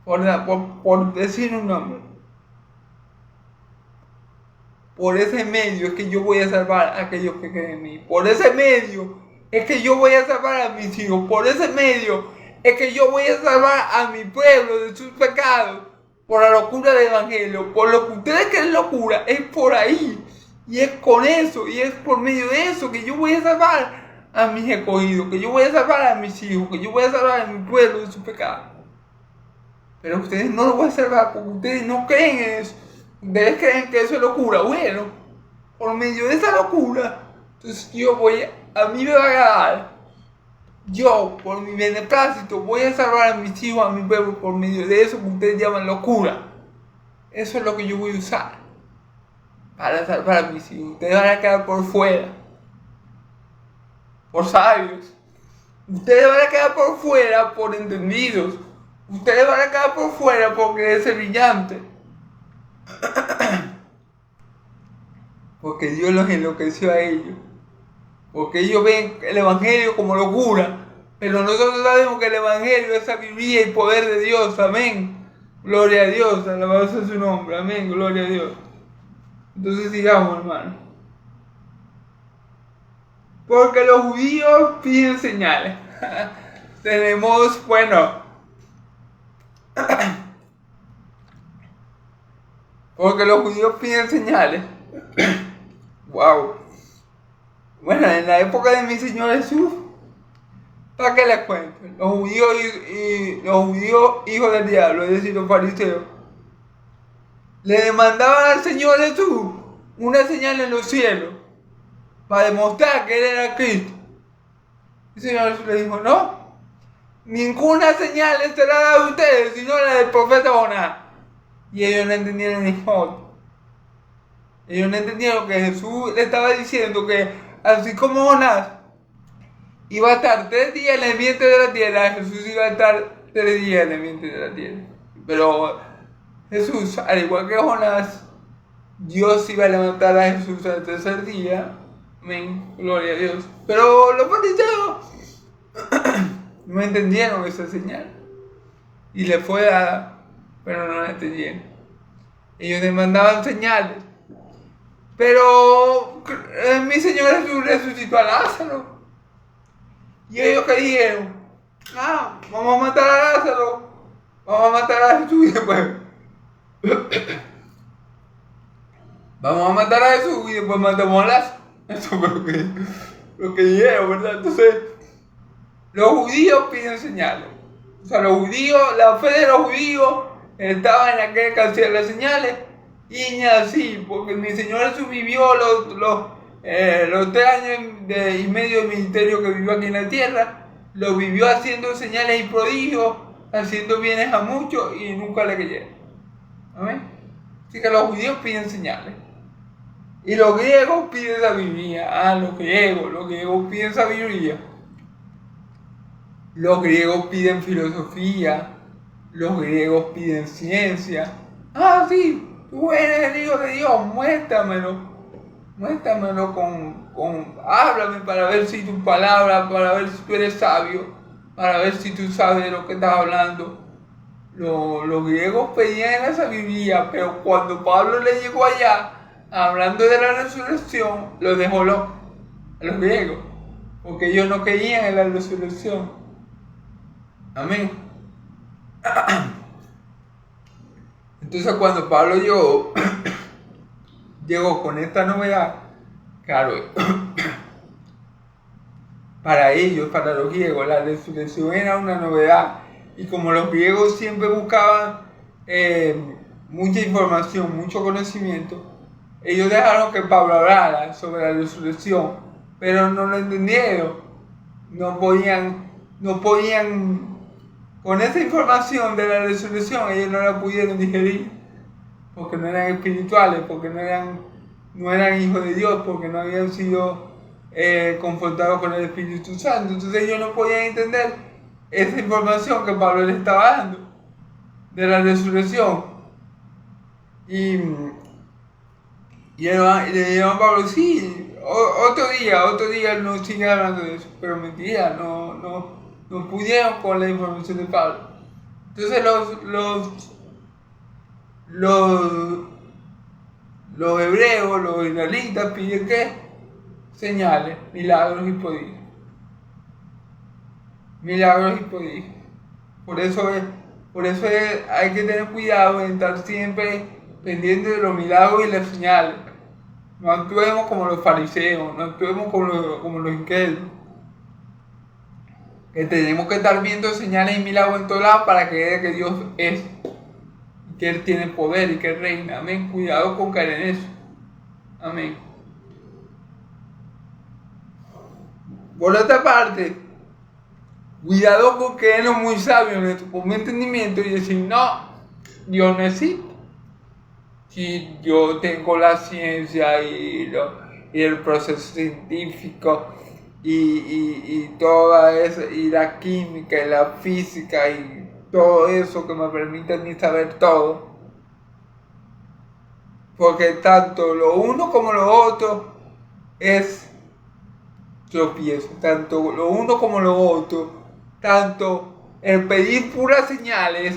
por decir un nombre. Por ese medio es que yo voy a salvar a aquellos que creen en mí. Por ese medio es que yo voy a salvar a mis hijos. Por ese medio es que yo voy a salvar a mi pueblo de sus pecados. Por la locura del Evangelio. Por lo que ustedes creen locura, es por ahí. Y es con eso, y es por medio de eso que yo voy a salvar a mis escogidos, que yo voy a salvar a mis hijos, que yo voy a salvar a mi pueblo de su pecado. Pero ustedes no lo van a salvar porque ustedes no creen en eso. Ustedes creen que eso es locura. Bueno, por medio de esa locura, entonces a mí me va a agradar. Yo, por mi beneplácito, voy a salvar a mis hijos, a mi pueblo, por medio de eso que ustedes llaman locura. Eso es lo que yo voy a usar para salvar a mis hijos. Ustedes van a quedar por fuera, por sabios. Ustedes van a quedar por fuera por entendidos. Ustedes van a quedar por fuera por creerse brillante. Porque Dios los enloqueció a ellos. Porque ellos ven el Evangelio como locura. Pero nosotros sabemos que el Evangelio es sabiduría y poder de Dios. Amén. Gloria a Dios. Alabado sea su nombre. Amén. Gloria a Dios. Entonces sigamos, hermano. Porque los judíos piden señales. Tenemos, porque los judíos piden señales. Wow. Bueno, en la época de mi Señor Jesús, ¿para qué les cuento? Los judíos hijos del diablo, es decir, los fariseos, le demandaban al Señor Jesús una señal en los cielos para demostrar que Él era Cristo. El Señor Jesús le dijo, no, ninguna señal les será dada a ustedes, sino la del profeta Jonás. Y ellos no entendieron ni modo. Ellos no entendieron que Jesús le estaba diciendo que así como Jonás iba a estar 3 días en el vientre de la tierra, Jesús iba a estar 3 días en el vientre de la tierra. Pero Jesús, al igual que Jonás, Dios iba a levantar a Jesús al 3er día. Amén, gloria a Dios. Pero los fariseos no entendieron esa señal. Y le fue dada, pero no la entendieron. Ellos demandaban señales. Pero mi Señor Jesús resucitó a Lázaro. Y ellos creyeron, vamos a matar a Lázaro, vamos a matar a Jesús y después vamos a matar a Jesús y después matamos a Lázaro. Eso fue lo que dijeron, ¿verdad? Entonces, los judíos piden señales. O sea, la fe de los judíos estaba en aquel que hacía las señales. Y ni así, porque mi Señor Jesús vivió los 3 años y medio de ministerio que vivió aquí en la tierra, lo vivió haciendo señales y prodigios, haciendo bienes a muchos y nunca le creyeron. Amén. Así que los judíos piden señales. Y los griegos piden sabiduría. Los griegos piden sabiduría. Los griegos piden filosofía. Los griegos piden ciencia. Sí. Tú eres el Hijo de Dios, muéstramelo háblame para ver si tu palabra, para ver si tú eres sabio, para ver si tú sabes de lo que estás hablando. Los griegos pedían la sabiduría, pero cuando Pablo le llegó allá, hablando de la resurrección, lo dejó loco a los griegos, porque ellos no creían en la resurrección. Amén. Entonces cuando Pablo llegó con esta novedad, claro, para ellos, para los griegos, la resurrección era una novedad. Y como los griegos siempre buscaban mucha información, mucho conocimiento, ellos dejaron que Pablo hablara sobre la resurrección, pero no lo entendieron. No podían, con esa información de la resurrección, ellos no la pudieron digerir, porque no eran espirituales, porque no eran hijos de Dios, porque no habían sido confrontados con el Espíritu Santo. Entonces ellos no podían entender esa información que Pablo les estaba dando de la resurrección. Y le dijeron a Pablo, sí, otro día no sigue hablando de eso, pero mentira, no pudieron con la información de Pablo. Entonces los hebreos, los israelitas piden ¿qué? Señales, milagros y prodigios. Milagros y prodigios. Por eso hay que tener cuidado en estar siempre pendiente de los milagros y las señales. No actuemos como los fariseos, no actuemos como los incrédulos. Que tenemos que estar viendo señales y milagros en todos lados para creer que Dios es, que Él tiene poder y que Él reina. Amén. Cuidado con caer en eso. Amén. Por otra parte, cuidado con creernos muy sabios en nuestro propio entendimiento y decir, no, Dios no existe. Si yo tengo la ciencia y el proceso científico y toda esa, y la química y la física y todo eso que me permite a mí saber todo. Porque tanto lo uno como lo otro es tropiezo. Tanto lo uno como lo otro. Tanto el pedir puras señales.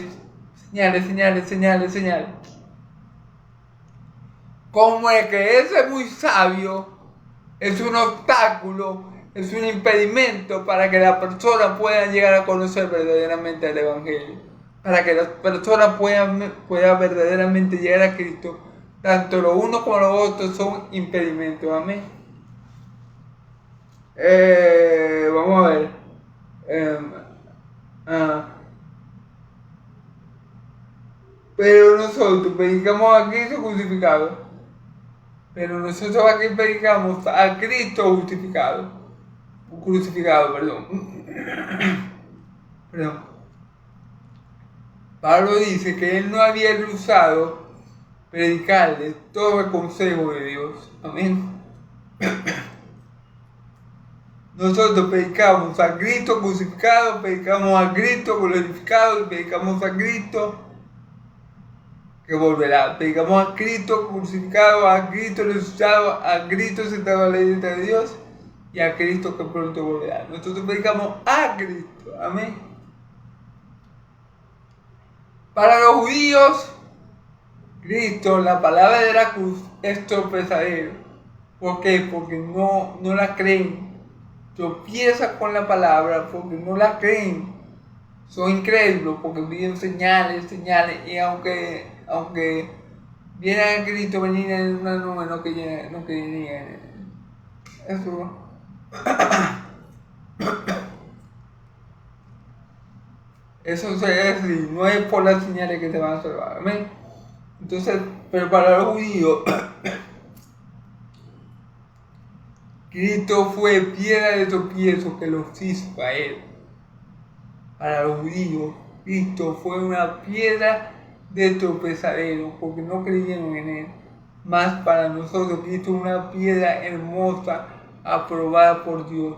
Como el creerse muy sabio es un obstáculo, es un impedimento para que las personas puedan llegar a conocer verdaderamente el Evangelio. Para que las personas puedan verdaderamente llegar a Cristo. Tanto lo uno como lo otro son impedimentos. Amén. Vamos a ver. Pero nosotros predicamos a Cristo crucificado. Pero nosotros aquí predicamos a Cristo crucificado, perdón. Pablo dice que él no había rehusado predicarles todo el consejo de Dios. Amén. Nosotros predicamos a Cristo crucificado, predicamos a Cristo glorificado y predicamos a Cristo que volverá. Predicamos a Cristo crucificado, a Cristo resucitado, a Cristo sentado a la diestra de Dios y a Cristo que pronto volverá. Nosotros predicamos a Cristo. Amén. Para los judíos, Cristo, la palabra de la cruz, es tropezadero. ¿Por qué? Porque no la creen. Tropiezan con la palabra porque no la creen. Son incrédulos porque piden señales, y aunque vienen a Cristo venir en una nube, no querían eso. Eso es decir, no es por las señales que te van a salvar. Amén. Entonces, pero para los judíos, Cristo fue piedra de tropiezo que los hizo caer. Para los judíos, Cristo fue una piedra de tropezadero porque no creyeron en Él. Más para nosotros, Cristo es una piedra hermosa, aprobada por Dios.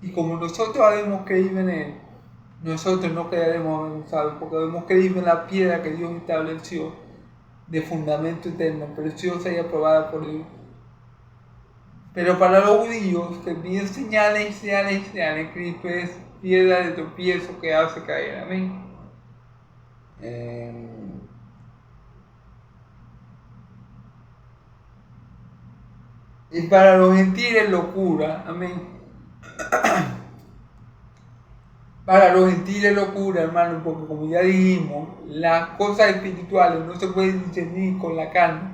Y como nosotros habemos creído en Él, nosotros no quedaremos avergonzados porque habemos creído en la piedra que Dios estableció de fundamento eterno, preciosa y aprobada por Dios. Pero para los judíos que piden señales, Cristo es piedra de tropiezo que hace caer. Amén. Y para los gentiles locura. Amén. Para los gentiles locura, hermano, porque como ya dijimos, las cosas espirituales no se pueden discernir con la carne.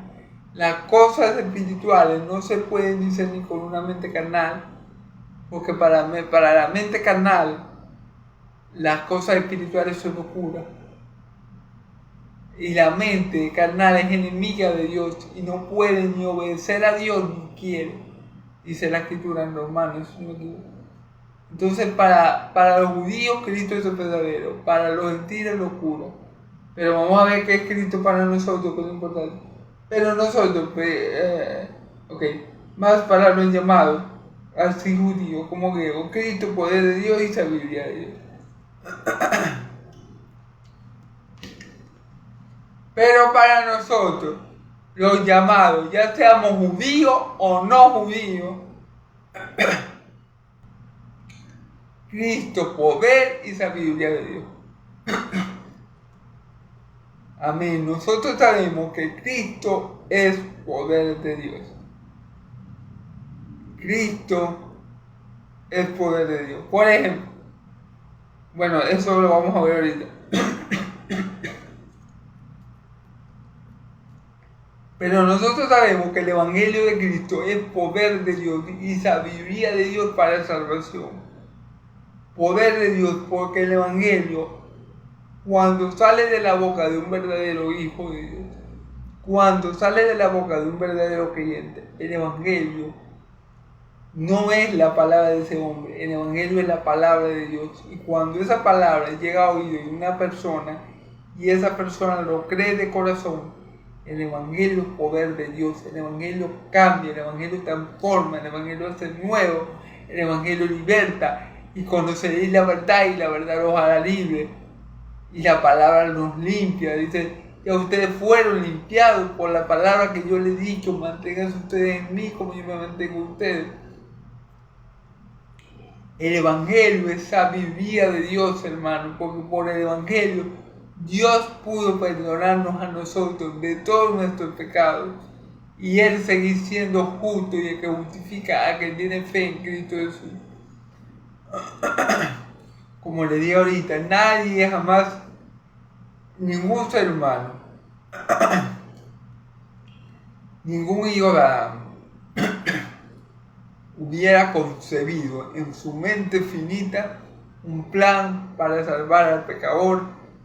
Las cosas espirituales no se pueden discernir con una mente carnal, porque para la mente carnal las cosas espirituales son locura. Y la mente carnal es enemiga de Dios y no puede ni obedecer a Dios ni quiere. Dice la escritura en Romanos. Entonces para los judíos Cristo es el verdadero, para los gentiles locura. Pero vamos a ver qué es Cristo para nosotros, que es importante. Pero nosotros, más para los llamados, así judíos como griegos, Cristo, poder de Dios y sabiduría de Dios. Pero para nosotros, los llamados, ya seamos judíos o no judíos, Cristo, poder y sabiduría de Dios. Amén. Nosotros sabemos que Cristo es poder de Dios. Cristo es poder de Dios. Por ejemplo, bueno, eso lo vamos a ver ahorita. Pero nosotros sabemos que el Evangelio de Cristo es poder de Dios y sabiduría de Dios para la salvación. poder de Dios, porque el Evangelio, cuando sale de la boca de un verdadero hijo de Dios, cuando sale de la boca de un verdadero creyente, el Evangelio no es la palabra de ese hombre, el Evangelio es la palabra de Dios. Y cuando esa palabra llega a oído de una persona y esa persona lo cree de corazón, el Evangelio es poder de Dios, el Evangelio cambia, el Evangelio transforma, el Evangelio hace nuevo, el Evangelio liberta. Y conoceréis la verdad y la verdad os hará libre. Y la palabra nos limpia, dice, ya ustedes fueron limpiados por la palabra que yo les he dicho, manténganse ustedes en mí como yo me mantengo en ustedes. El Evangelio es sabiduría de Dios, hermano, porque por el Evangelio Dios pudo perdonarnos a nosotros de todos nuestros pecados y Él seguir siendo justo y el que justifica a quien tiene fe en Cristo Jesús. Como le dije ahorita, nadie jamás, ningún ser humano, ningún hijo de Adán hubiera concebido en su mente finita un plan para salvar al pecador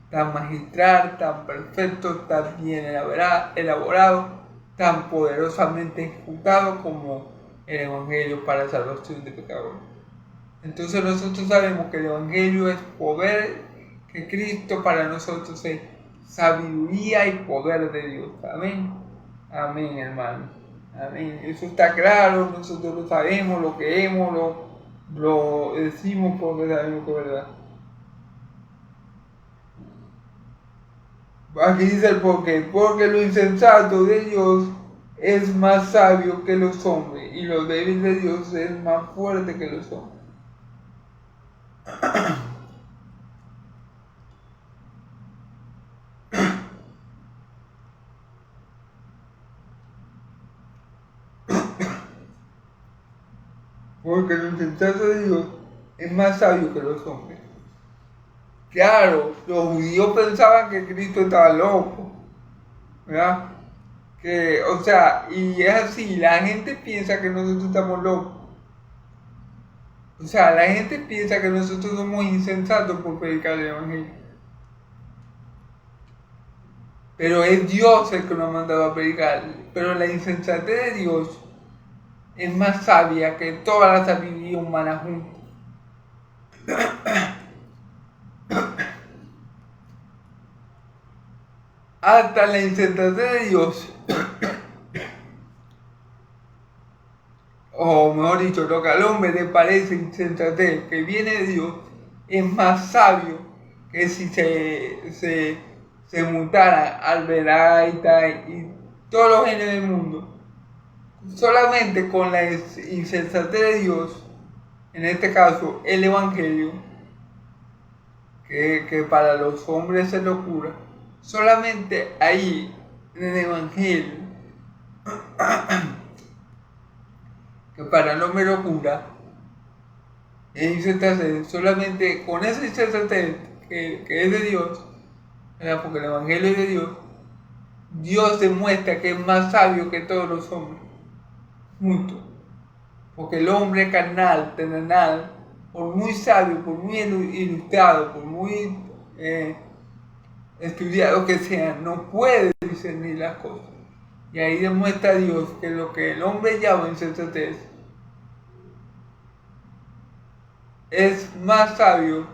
tan magistral, tan perfecto, tan bien elaborado, tan poderosamente ejecutado como el Evangelio para la salvación de pecadores. Entonces nosotros sabemos que el Evangelio es poder, que Cristo para nosotros es sabiduría y poder de Dios. Amén. Amén, hermano. Amén. Eso está claro, nosotros lo sabemos, lo creemos, lo decimos porque sabemos que es verdad. Aquí dice el porqué. Porque lo insensato de Dios es más sabio que los hombres y lo débil de Dios es más fuerte que los hombres. Porque lo insensato de Dios es más sabio que los hombres. Claro, los judíos pensaban que Cristo estaba loco, ¿verdad? Que, o sea, y es así, la gente piensa que nosotros estamos locos. O sea, la gente piensa que nosotros somos insensatos por predicar el Evangelio. Pero es Dios el que nos ha mandado a predicar. Pero la insensatez de Dios es más sabia que toda la sabiduría humana junta. Hasta la insensatez de Dios, o mejor dicho, lo que al hombre le parece insensatez que viene de Dios, es más sabio que si se mutaran Alberaita y todos los genios del mundo. Solamente con la insensatez de Dios, en este caso el Evangelio, que para los hombres es locura, solamente ahí en el Evangelio, que para el hombre es locura, es insensatez, solamente con esa insensatez que es de Dios, ¿verdad? Porque el Evangelio es de Dios, Dios demuestra que es más sabio que todos los hombres juntos. Porque el hombre carnal, terrenal, por muy sabio, por muy ilustrado, por muy estudiado que sea, no puede discernir las cosas. Y ahí demuestra Dios que lo que el hombre llama insensatez es más sabio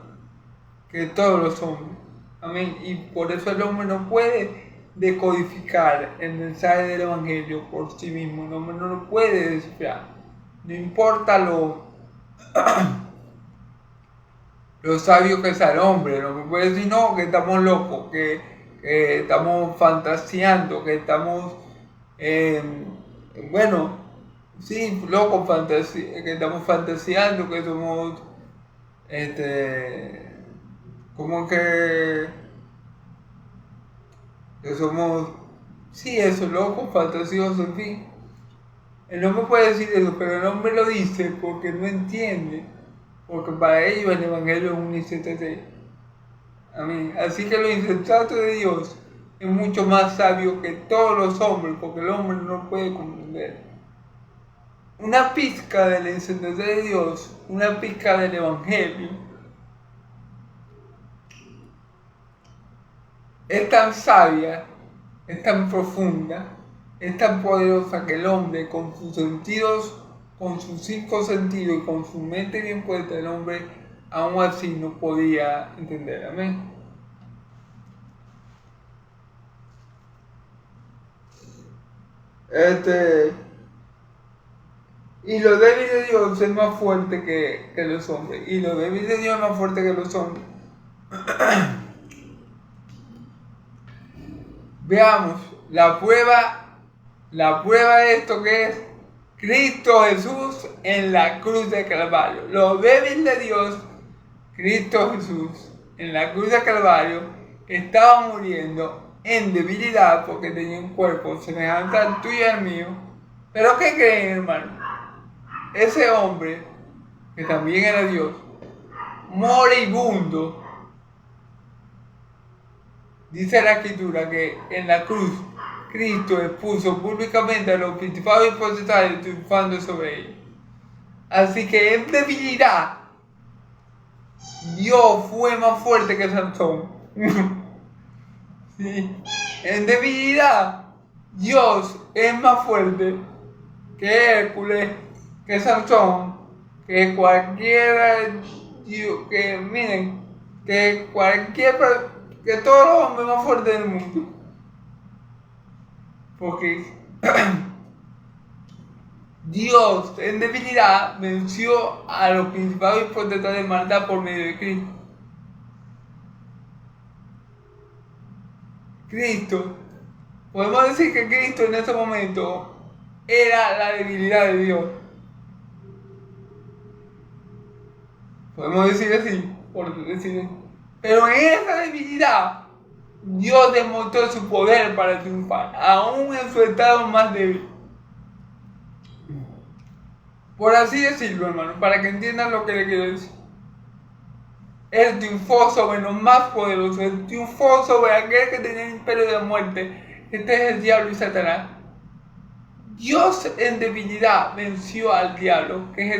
que todos los hombres. Amén. Y por eso el hombre no puede decodificar el mensaje del Evangelio por sí mismo. El hombre no lo puede descifrar. No importa lo sabio que sea el hombre. No me puede decir no, que estamos locos, que estamos fantaseando, que estamos, bueno, sí, locos, que estamos fantaseando, que somos, como que somos, sí, eso, locos, fantasiosos, en fin. El hombre puede decir eso, pero el hombre lo dice porque no entiende, porque para ellos el Evangelio es un insensatez. Amén. Así que lo insensato de Dios es mucho más sabio que todos los hombres, porque el hombre no puede comprender. Una pizca de la insensatez de Dios, una pizca del Evangelio, es tan sabia, es tan profunda, es tan poderosa que el hombre con sus sentidos, con sus 5 sentidos y con su mente bien puesta, el hombre aún así no podía entender. Amén. Y lo débil de Dios es más fuerte que los hombres. Y lo débil de Dios es más fuerte que los hombres. Veamos, la prueba de esto que es Cristo Jesús en la cruz de Calvario. Lo débil de Dios, Cristo Jesús en la cruz de Calvario, estaba muriendo en debilidad porque tenía un cuerpo semejante al tuyo y al mío. Pero ¿qué creen, hermano? Ese hombre, que también era Dios, moribundo, dice la Escritura que en la cruz Cristo expuso públicamente a los principados y potestades triunfando sobre ellos. Así que en debilidad, Dios fue más fuerte que Sansón. Sí. En debilidad, Dios es más fuerte que Hércules, que Sansón, que cualquiera, que miren, que todos los hombres más fuertes del mundo. Porque Dios en debilidad venció a los principados y potestades de maldad por medio de Cristo. Cristo, podemos decir que Cristo en ese momento era la debilidad de Dios. Podemos decir así, por decir. Pero en esa debilidad, Dios demostró su poder para triunfar, aún en su estado más débil. Por así decirlo, hermano, para que entiendan lo que le quiero decir. Él triunfó sobre los más poderosos, él triunfó sobre aquel que tenía el imperio de la muerte. Este es el diablo y Satanás. Dios en debilidad venció al diablo, que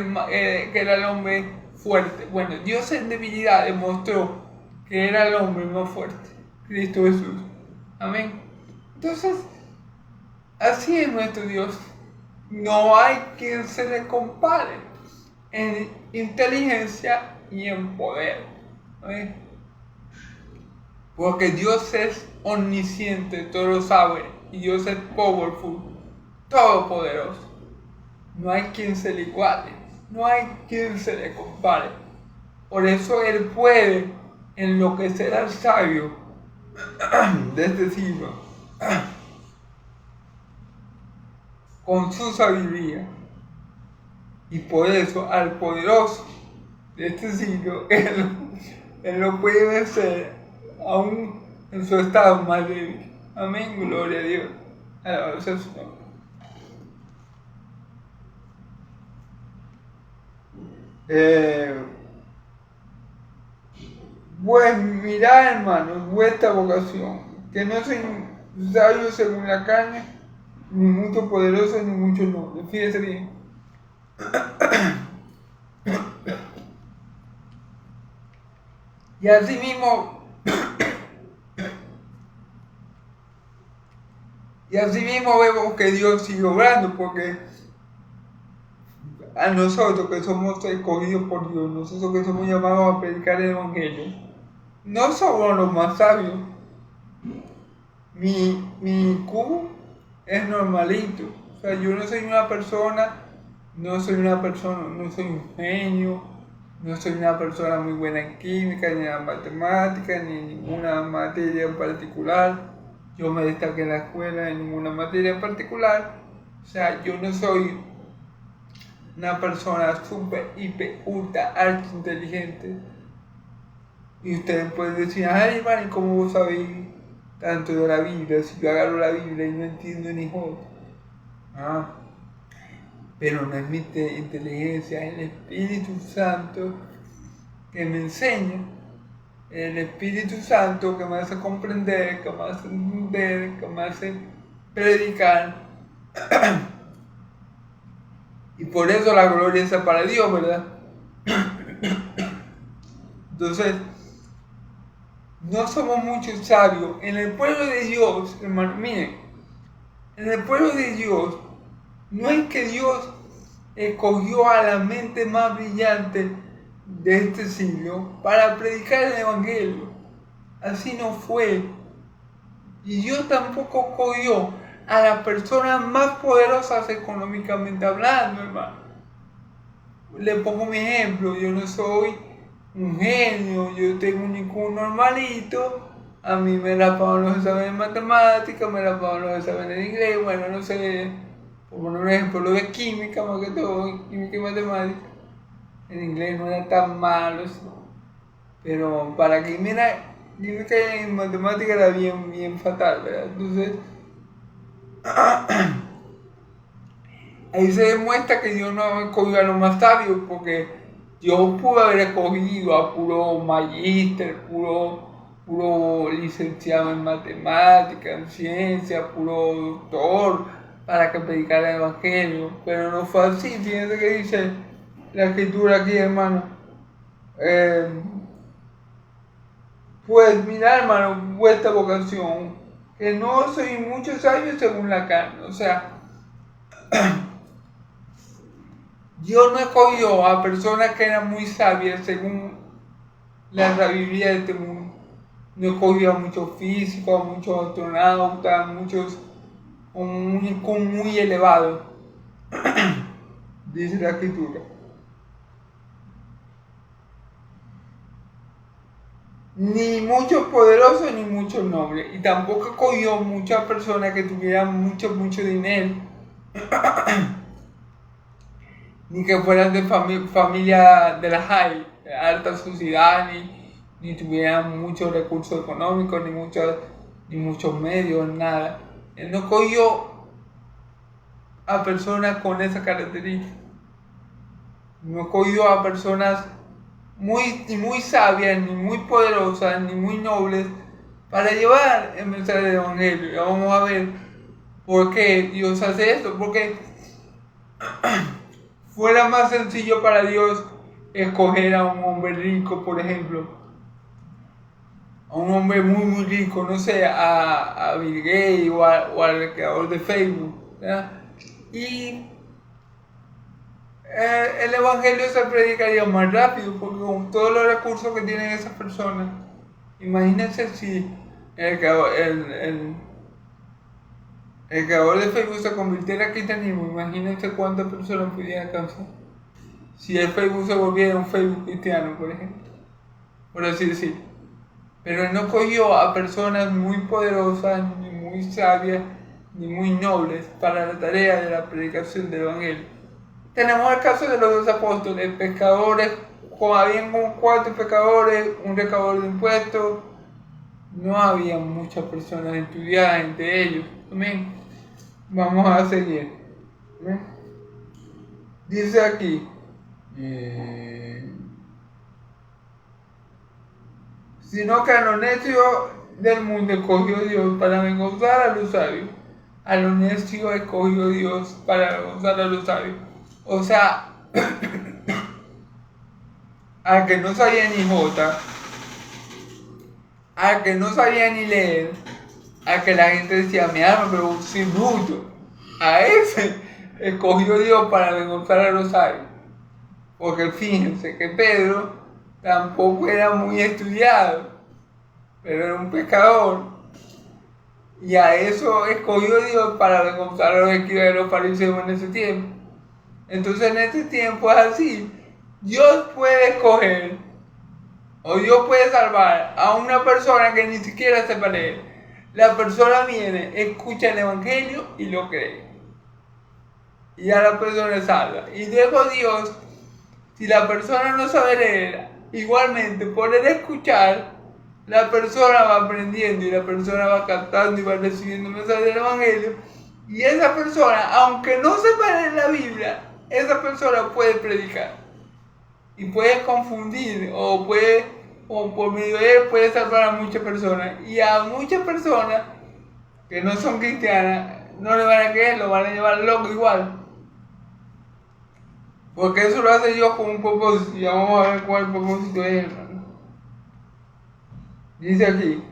era el hombre fuerte. Bueno, Dios en debilidad demostró que era el hombre más fuerte, Cristo Jesús. Amén. Entonces, así es nuestro Dios. No hay quien se le compare en inteligencia y en poder. ¿Amén? Porque Dios es omnisciente, todo lo sabe, y Dios es powerful, todopoderoso. No hay quien se le iguale, no hay quien se le compare. Por eso Él puede enloquecer al sabio de este siglo con su sabiduría. Y por eso al poderoso de este siglo, Él lo puede vencer aún en su estado más débil. Amén, gloria a Dios. Alabado sea su nombre. Pues mirad, hermanos, vuestra vocación, que no sois sabios según la carne, ni mucho poderosos, ni mucho nobles. Fíjese bien. Y así mismo vemos que Dios sigue obrando, porque a nosotros que somos escogidos por Dios, nosotros que somos llamados a predicar el Evangelio, no somos los más sabios. Mi cubo es normalito. O sea, yo no soy una persona, no soy un genio, no soy una persona muy buena en química, ni en matemática, ni en ninguna materia en particular. Yo me destaqué en la escuela en ninguna materia en particular. O sea, yo no soy una persona súper, hiper, ultra, archi inteligente. Y ustedes pueden decir, ay, hermano, ¿cómo vos sabéis tanto de la Biblia? Si yo agarro la Biblia y no entiendo ni joder. Pero no es mi inteligencia, es el Espíritu Santo que me enseña. El Espíritu Santo que me hace comprender, que me hace entender, que me hace predicar. Y por eso la gloria es para Dios, ¿verdad? Entonces, no somos muchos sabios. En el pueblo de Dios, hermano, miren, en el pueblo de Dios, no es que Dios escogió a la mente más brillante de este siglo para predicar el Evangelio. Así no fue. Y Dios tampoco escogió a las personas más poderosas económicamente hablando, hermano. Le pongo mi ejemplo, yo no soy un genio, yo tengo un IQ normalito, a mí me la pagan los exámenes de matemáticas, me la pagan los exámenes de inglés, bueno, no sé, por poner un ejemplo, lo de química más que todo, química y matemática, en inglés no era tan malo, pero para química y matemática era bien fatal, ¿verdad? Entonces, ahí se demuestra que Dios no escogió a los más sabios, porque Dios pudo haber escogido a puro magíster, puro licenciado en matemáticas, en ciencia, puro doctor, para que predicara el Evangelio, pero no fue así. Fíjense que dice la escritura aquí, hermano. Pues mirad, hermano, vuestra vocación, que no sois muchos sabios según la carne, o sea, Dios no escogió a personas que eran muy sabias según la sabiduría de este mundo. No escogió a muchos físicos, a muchos astronautas, a muchos con un IQ muy elevado, dice la escritura. Ni muchos poderosos ni muchos nobles. Y tampoco escogió muchas personas que tuvieran mucho dinero. Ni que fueran de familia de la high, de alta sociedad, ni tuvieran muchos recursos económicos, ni muchos medios, nada. Él no cogió a personas con esa característica. No cogió a personas ni muy sabias, ni muy poderosas, ni muy nobles para llevar el mensaje del Evangelio. Ya vamos a ver por qué Dios hace esto. Porque fuera más sencillo para Dios escoger a un hombre rico, por ejemplo, a un hombre muy rico, no sé, a Bill Gates o al creador de Facebook, ¿verdad? Y el Evangelio se predicaría más rápido, porque con todos los recursos que tienen esas personas, imagínense si el creador de Facebook se convirtiera en cristianismo, imagínense cuántas personas pudieran alcanzar. Si el Facebook se volviera un Facebook cristiano, por ejemplo, por así decir. Pero él no cogió a personas muy poderosas, ni muy sabias, ni muy nobles para la tarea de la predicación del Evangelio. Tenemos el caso de los dos apóstoles, pescadores, habían 4 pescadores, un recaudador de impuestos, no había muchas personas estudiadas entre ellos. Amén. Vamos a seguir. ¿Amén? Dice aquí, sino que a los necios del mundo escogió Dios para avergonzar a los sabios. A los necios escogió Dios para avergonzar a los sabios. O sea, al que no sabía ni jota, al que no sabía ni leer, al que la gente decía, mi alma, pero sin bruto, a ese escogió Dios para avergonzar a los sabios. Porque fíjense que Pedro tampoco era muy estudiado, pero era un pescador. Y a eso escogió Dios para avergonzar a los escribas de los fariseos en ese tiempo. Entonces en este tiempo es así. Dios puede escoger o Dios puede salvar a una persona que ni siquiera sepa leer. La persona viene, escucha el Evangelio y lo cree. Y ya la persona es salva. Y luego Dios, si la persona no sabe leer, igualmente por el escuchar, la persona va aprendiendo y la persona va captando y va recibiendo el mensaje del Evangelio. Y esa persona, aunque no sepa leer la Biblia, esa persona puede predicar. Y puede confundir o por medio de él puede salvar a muchas personas. Y a muchas personas que no son cristianas no le van a creer, lo van a llevar loco igual. Porque eso lo hace Dios con un propósito. Y vamos a ver cuál propósito es, hermano. Dice aquí,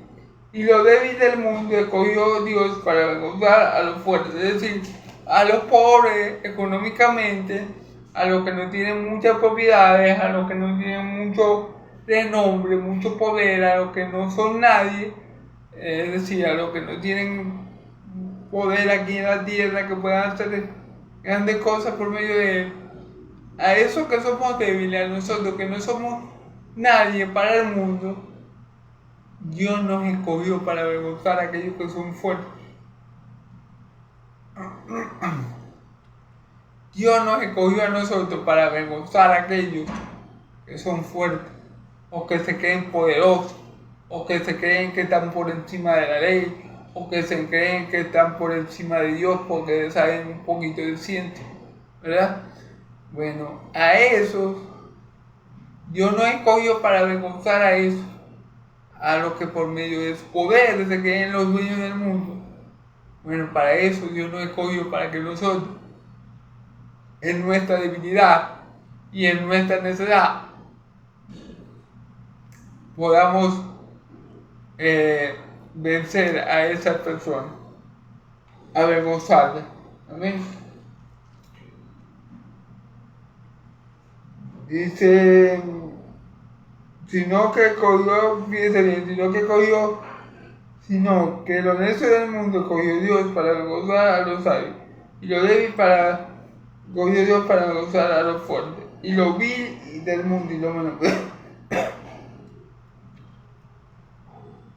y lo débil del mundo escogió Dios para avergonzar a los fuertes, es decir, a los pobres económicamente, a los que no tienen muchas propiedades, a los que no tienen mucho renombre, mucho poder, a los que no son nadie, es decir, a los que no tienen poder aquí en la tierra, que puedan hacer grandes cosas por medio de él. A esos que somos débiles, a nosotros que no somos nadie para el mundo, Dios nos escogió para avergonzar a aquellos que son fuertes. Dios nos escogió a nosotros para avergonzar a aquellos que son fuertes, o que se creen poderosos, o que se creen que están por encima de la ley, o que se creen que están por encima de Dios porque saben un poquito de ciencia, ¿verdad? Bueno, a esos Dios nos escogió para avergonzar a esos, a los que por medio de su poder se creen los dueños del mundo. Bueno, para eso Dios nos escogió, para que nosotros, en nuestra debilidad y en nuestra necesidad, podamos vencer a esas personas, avergonzarlas. Amén. Dice, sino que escogió, fíjense bien, sino que lo necio del mundo escogió Dios para avergonzar a los sabios, y lo débil escogió Dios para avergonzar a los fuertes, y lo vil del mundo y lo menospreciado.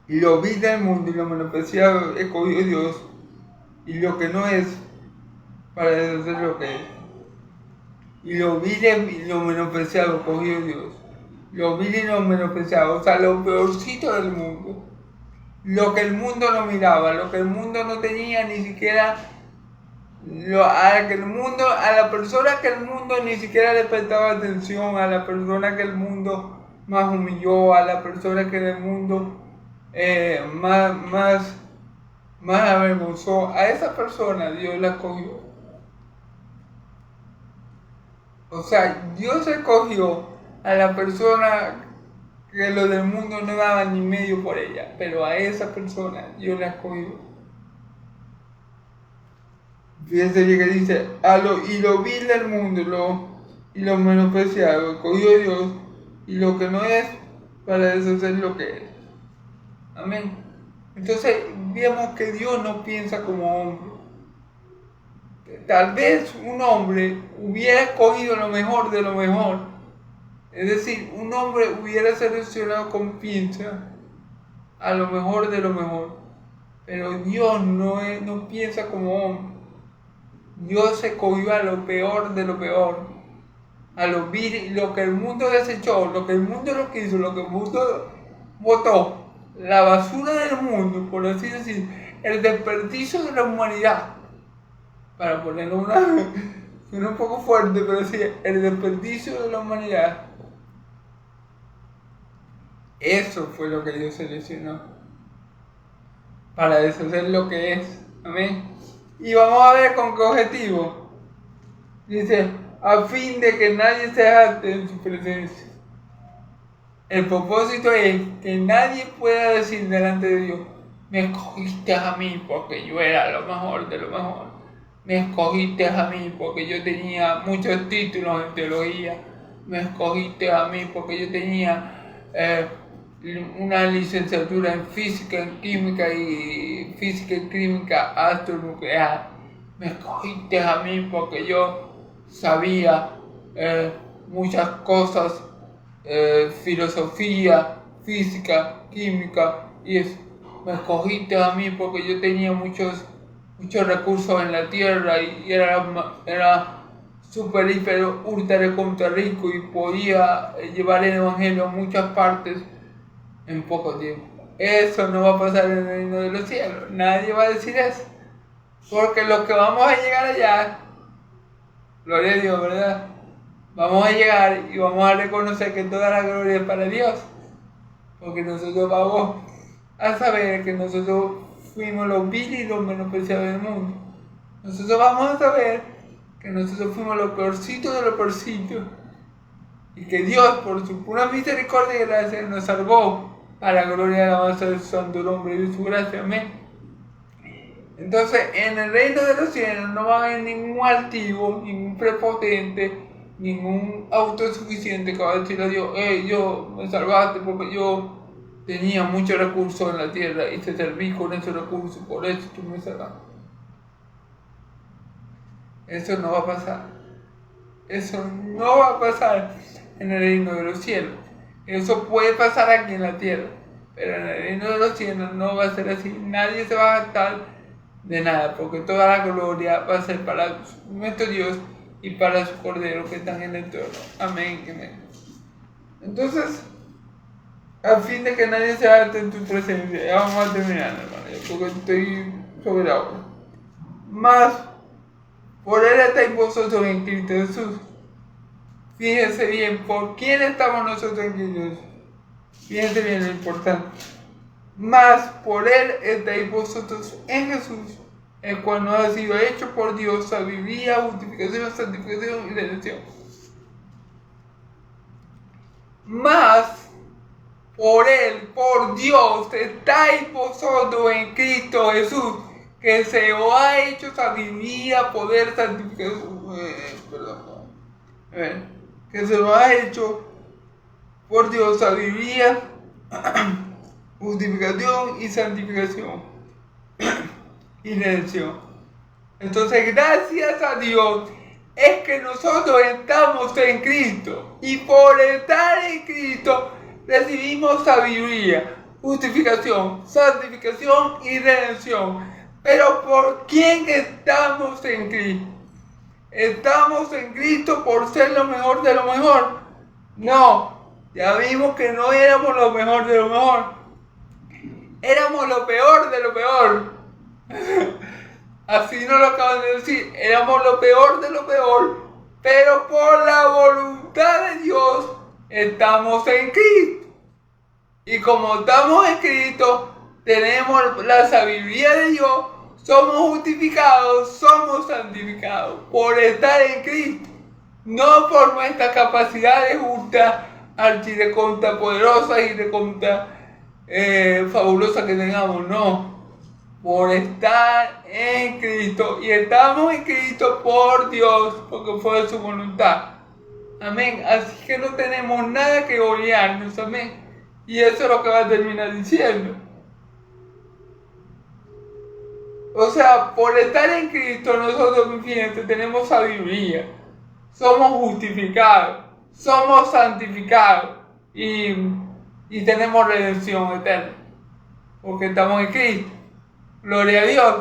Y lo vil del mundo y lo menospreciado escogió Dios, y lo que no es, para deshacer lo que es. Y lo vil y lo menospreciado escogió Dios. Lo vil y lo menospreciado, o sea, lo peorcito del mundo. Lo que el mundo no miraba, lo que el mundo no tenía ni siquiera, a la persona que el mundo ni siquiera le prestaba atención, a la persona que el mundo más humilló, a la persona que el mundo más avergonzó, a esa persona Dios la escogió. O sea, Dios escogió a la persona que los del mundo no daban ni medio por ella, pero a esa persona Dios la escogió. Fíjense bien que dice, y lo vil del mundo y lo menospreciado escogió Dios, y lo que no es, para deshacer lo que es. Amén. Entonces vemos que Dios no piensa como hombre. Tal vez un hombre hubiera escogido lo mejor de lo mejor. Es decir, un hombre hubiera seleccionado con pinza a lo mejor de lo mejor. Pero Dios no piensa como hombre. Dios escogió a lo peor de lo peor. A lo vil, lo que el mundo desechó, lo que el mundo no quiso, lo que el mundo votó. La basura del mundo, por así decir. El desperdicio de la humanidad. Para ponerlo un poco fuerte, pero sí, el desperdicio de la humanidad. Eso fue lo que Dios seleccionó para deshacer lo que es. Amén. Y vamos a ver con qué objetivo. Dice, a fin de que nadie se jacte en su presencia. El propósito es que nadie pueda decir delante de Dios, me escogiste a mí porque yo era lo mejor de lo mejor. Me escogiste a mí porque yo tenía muchos títulos en teología. Me escogiste a mí porque yo tenía una licenciatura en física, en química y astronuclear. Me escogiste a mí porque yo sabía muchas cosas, filosofía, física, química y eso. Me escogiste a mí porque yo tenía muchos recursos en la tierra y era super, hiper, ultra, recontra rico y podía llevar el evangelio a muchas partes en poco tiempo. Eso no va a pasar en el reino de los cielos. Nadie va a decir eso. Porque los que vamos a llegar allá, gloria a Dios, ¿verdad? Vamos a llegar y vamos a reconocer que toda la gloria es para Dios. Porque nosotros vamos a saber que nosotros fuimos los vil y los menospreciados del mundo. Nosotros vamos a saber que nosotros fuimos los peorcitos de los peorcitos. Y que Dios, por su pura misericordia y gracia, nos salvó para gloria y alabanza de su santo nombre y de su gracia. Amén. Entonces, en el reino de los cielos no va a haber ningún altivo, ningún prepotente, ningún autosuficiente que va a decir a Dios: yo me salvaste porque yo tenía muchos recursos en la tierra y te serví con esos recursos, por eso tú me salvaste. Eso no va a pasar. Eso no va a pasar en el reino de los cielos. Eso puede pasar aquí en la tierra, pero en el reino de los cielos no va a ser así. Nadie se va a gastar de nada, porque toda la gloria va a ser para nuestro Dios y para su Cordero que están en el trono. Amén, amén. Entonces, a fin de que nadie se haga en tu presencia, ya vamos a terminar, hermano, porque estoy sobre la hora. Más, por Él estáis vosotros en Cristo Jesús. Fíjense bien, ¿por quién estamos nosotros en Cristo Jesús? Fíjense bien lo importante. Más, por Él estáis vosotros en Jesús, el cual nos ha sido hecho por Dios sabiduría, justificación, santificación y redención. Más, por Él, por Dios, estáis vosotros en Cristo Jesús, que se os ha hecho sabiduría, poder, santificación, que se os ha hecho por Dios sabiduría, justificación y santificación y redención. Entonces, gracias a Dios es que nosotros estamos en Cristo, y por estar en Cristo recibimos sabiduría, justificación, santificación y redención. Pero ¿por quién estamos en Cristo? ¿Estamos en Cristo por ser lo mejor de lo mejor? No, ya vimos que no éramos lo mejor de lo mejor. Éramos lo peor de lo peor. Así nos lo acaban de decir. Éramos lo peor de lo peor. Pero por la voluntad de Dios estamos en Cristo. Y como estamos en Cristo, tenemos la sabiduría de Dios. Somos justificados, somos santificados por estar en Cristo. No por nuestras capacidades justas, archirecontra poderosas y recontra fabulosas que tengamos, no. Por estar en Cristo. Y estamos en Cristo por Dios, porque fue su voluntad. Amén. Así que no tenemos nada que gloriarnos. Amén. Y eso es lo que va a terminar diciendo. O sea, por estar en Cristo nosotros, fíjense, tenemos sabiduría. Somos justificados. Somos santificados. Y tenemos redención eterna. Porque estamos en Cristo. Gloria a Dios.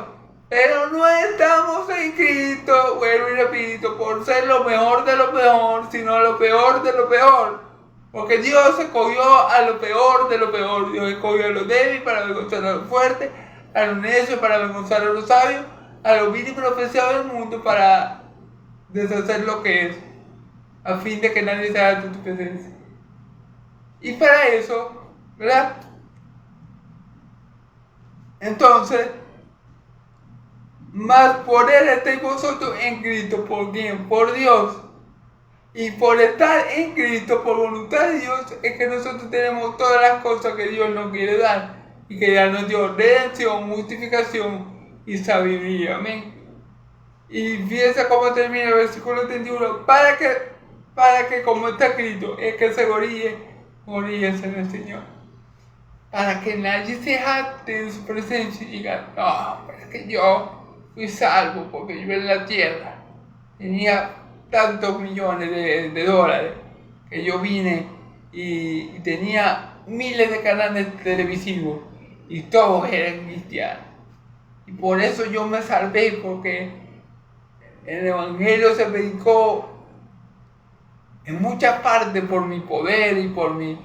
Pero no estamos en Cristo, vuelvo y repito, por ser lo mejor de lo mejor, sino lo peor de lo peor. Porque Dios escogió a lo peor de lo peor. Dios escogió a lo débil para avergonzar a lo fuerte, a lo necio para avergonzar a los sabios, a lo vil y menospreciado del mundo para deshacer lo que es, a fin de que nadie se haga de tu presencia. Y para eso, ¿verdad? Entonces, más por Él estáis vosotros en Cristo. ¿Por quién? Por Dios. Y por estar en Cristo, por voluntad de Dios, es que nosotros tenemos todas las cosas que Dios nos quiere dar. Y que ya nos dio redención, justificación y sabiduría. Amén. Y fíjense cómo termina el versículo 31. Para que como está escrito, el que se goríe en el Señor. Para que nadie se jacte en su presencia y diga: no, para que yo fui salvo porque yo en la tierra tenía tantos millones de dólares, que yo vine y tenía miles de canales televisivos y todos eran cristianos. Y por eso yo me salvé, porque el evangelio se predicó en muchas partes por mi poder y por mi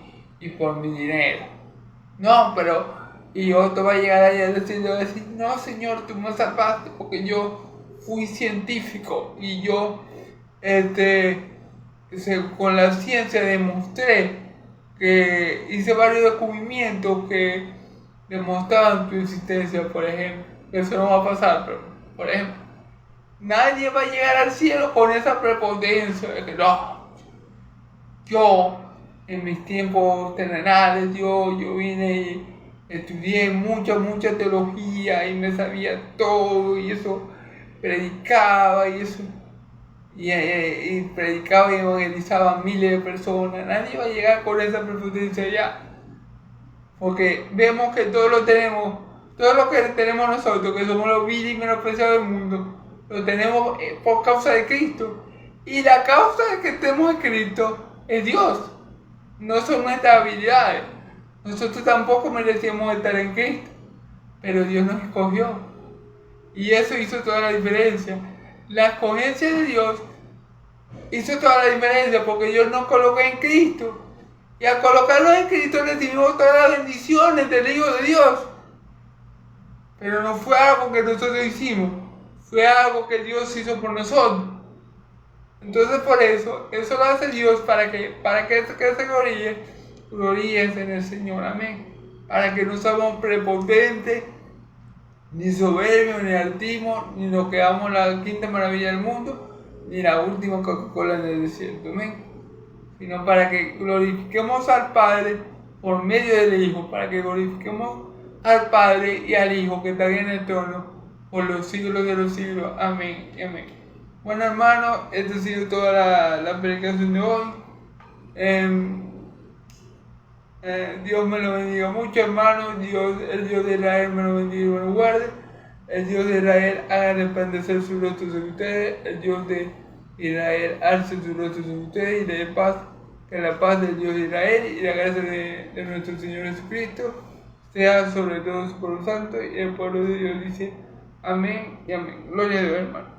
dinero. No, pero y otro va a llegar ahí a decir: no, Señor, tú me salvaste porque yo fui científico y yo con la ciencia demostré que hice varios descubrimientos que demostraban tu existencia, por ejemplo. Eso no va a pasar, pero, por ejemplo, nadie va a llegar al cielo con esa prepotencia de que no, yo en mis tiempos terrenales, yo vine y estudié mucha teología y me sabía todo y eso, predicaba y eso, y predicaba y evangelizaba a miles de personas. Nadie iba a llegar con esa prepotencia ya, porque vemos que todo lo que tenemos nosotros, que somos los viles y menospreciados del mundo, lo tenemos por causa de Cristo. Y la causa de que estemos en Cristo es Dios, no son nuestras habilidades. Nosotros tampoco merecíamos estar en Cristo, pero Dios nos escogió. Y eso hizo toda la diferencia. La escogencia de Dios hizo toda la diferencia porque Dios nos colocó en Cristo. Y al colocarnos en Cristo recibimos todas las bendiciones del Hijo de Dios. Pero no fue algo que nosotros hicimos, fue algo que Dios hizo por nosotros. Entonces por eso lo hace Dios para que se gloríes en el Señor, amén. Para que no seamos prepotentes, ni soberbios, ni altivos, ni nos quedamos la quinta maravilla del mundo, ni la última Coca-Cola en el desierto, amén. Sino para que glorifiquemos al Padre por medio del Hijo, para que glorifiquemos al Padre y al Hijo que está en el trono por los siglos de los siglos, amén y amén. Bueno, hermanos, esta ha sido toda la predicación de hoy. Dios me lo bendiga mucho, hermanos. El Dios de Israel me lo bendiga y me lo guarde. El Dios de Israel haga resplandecer su rostro sobre ustedes. El Dios de Israel alce su rostro sobre ustedes y le dé paz. Que la paz del Dios de Israel y la gracia de nuestro Señor Jesucristo sea sobre todo su pueblo santo. Y el pueblo de Dios dice amén y amén. Gloria a Dios, hermano.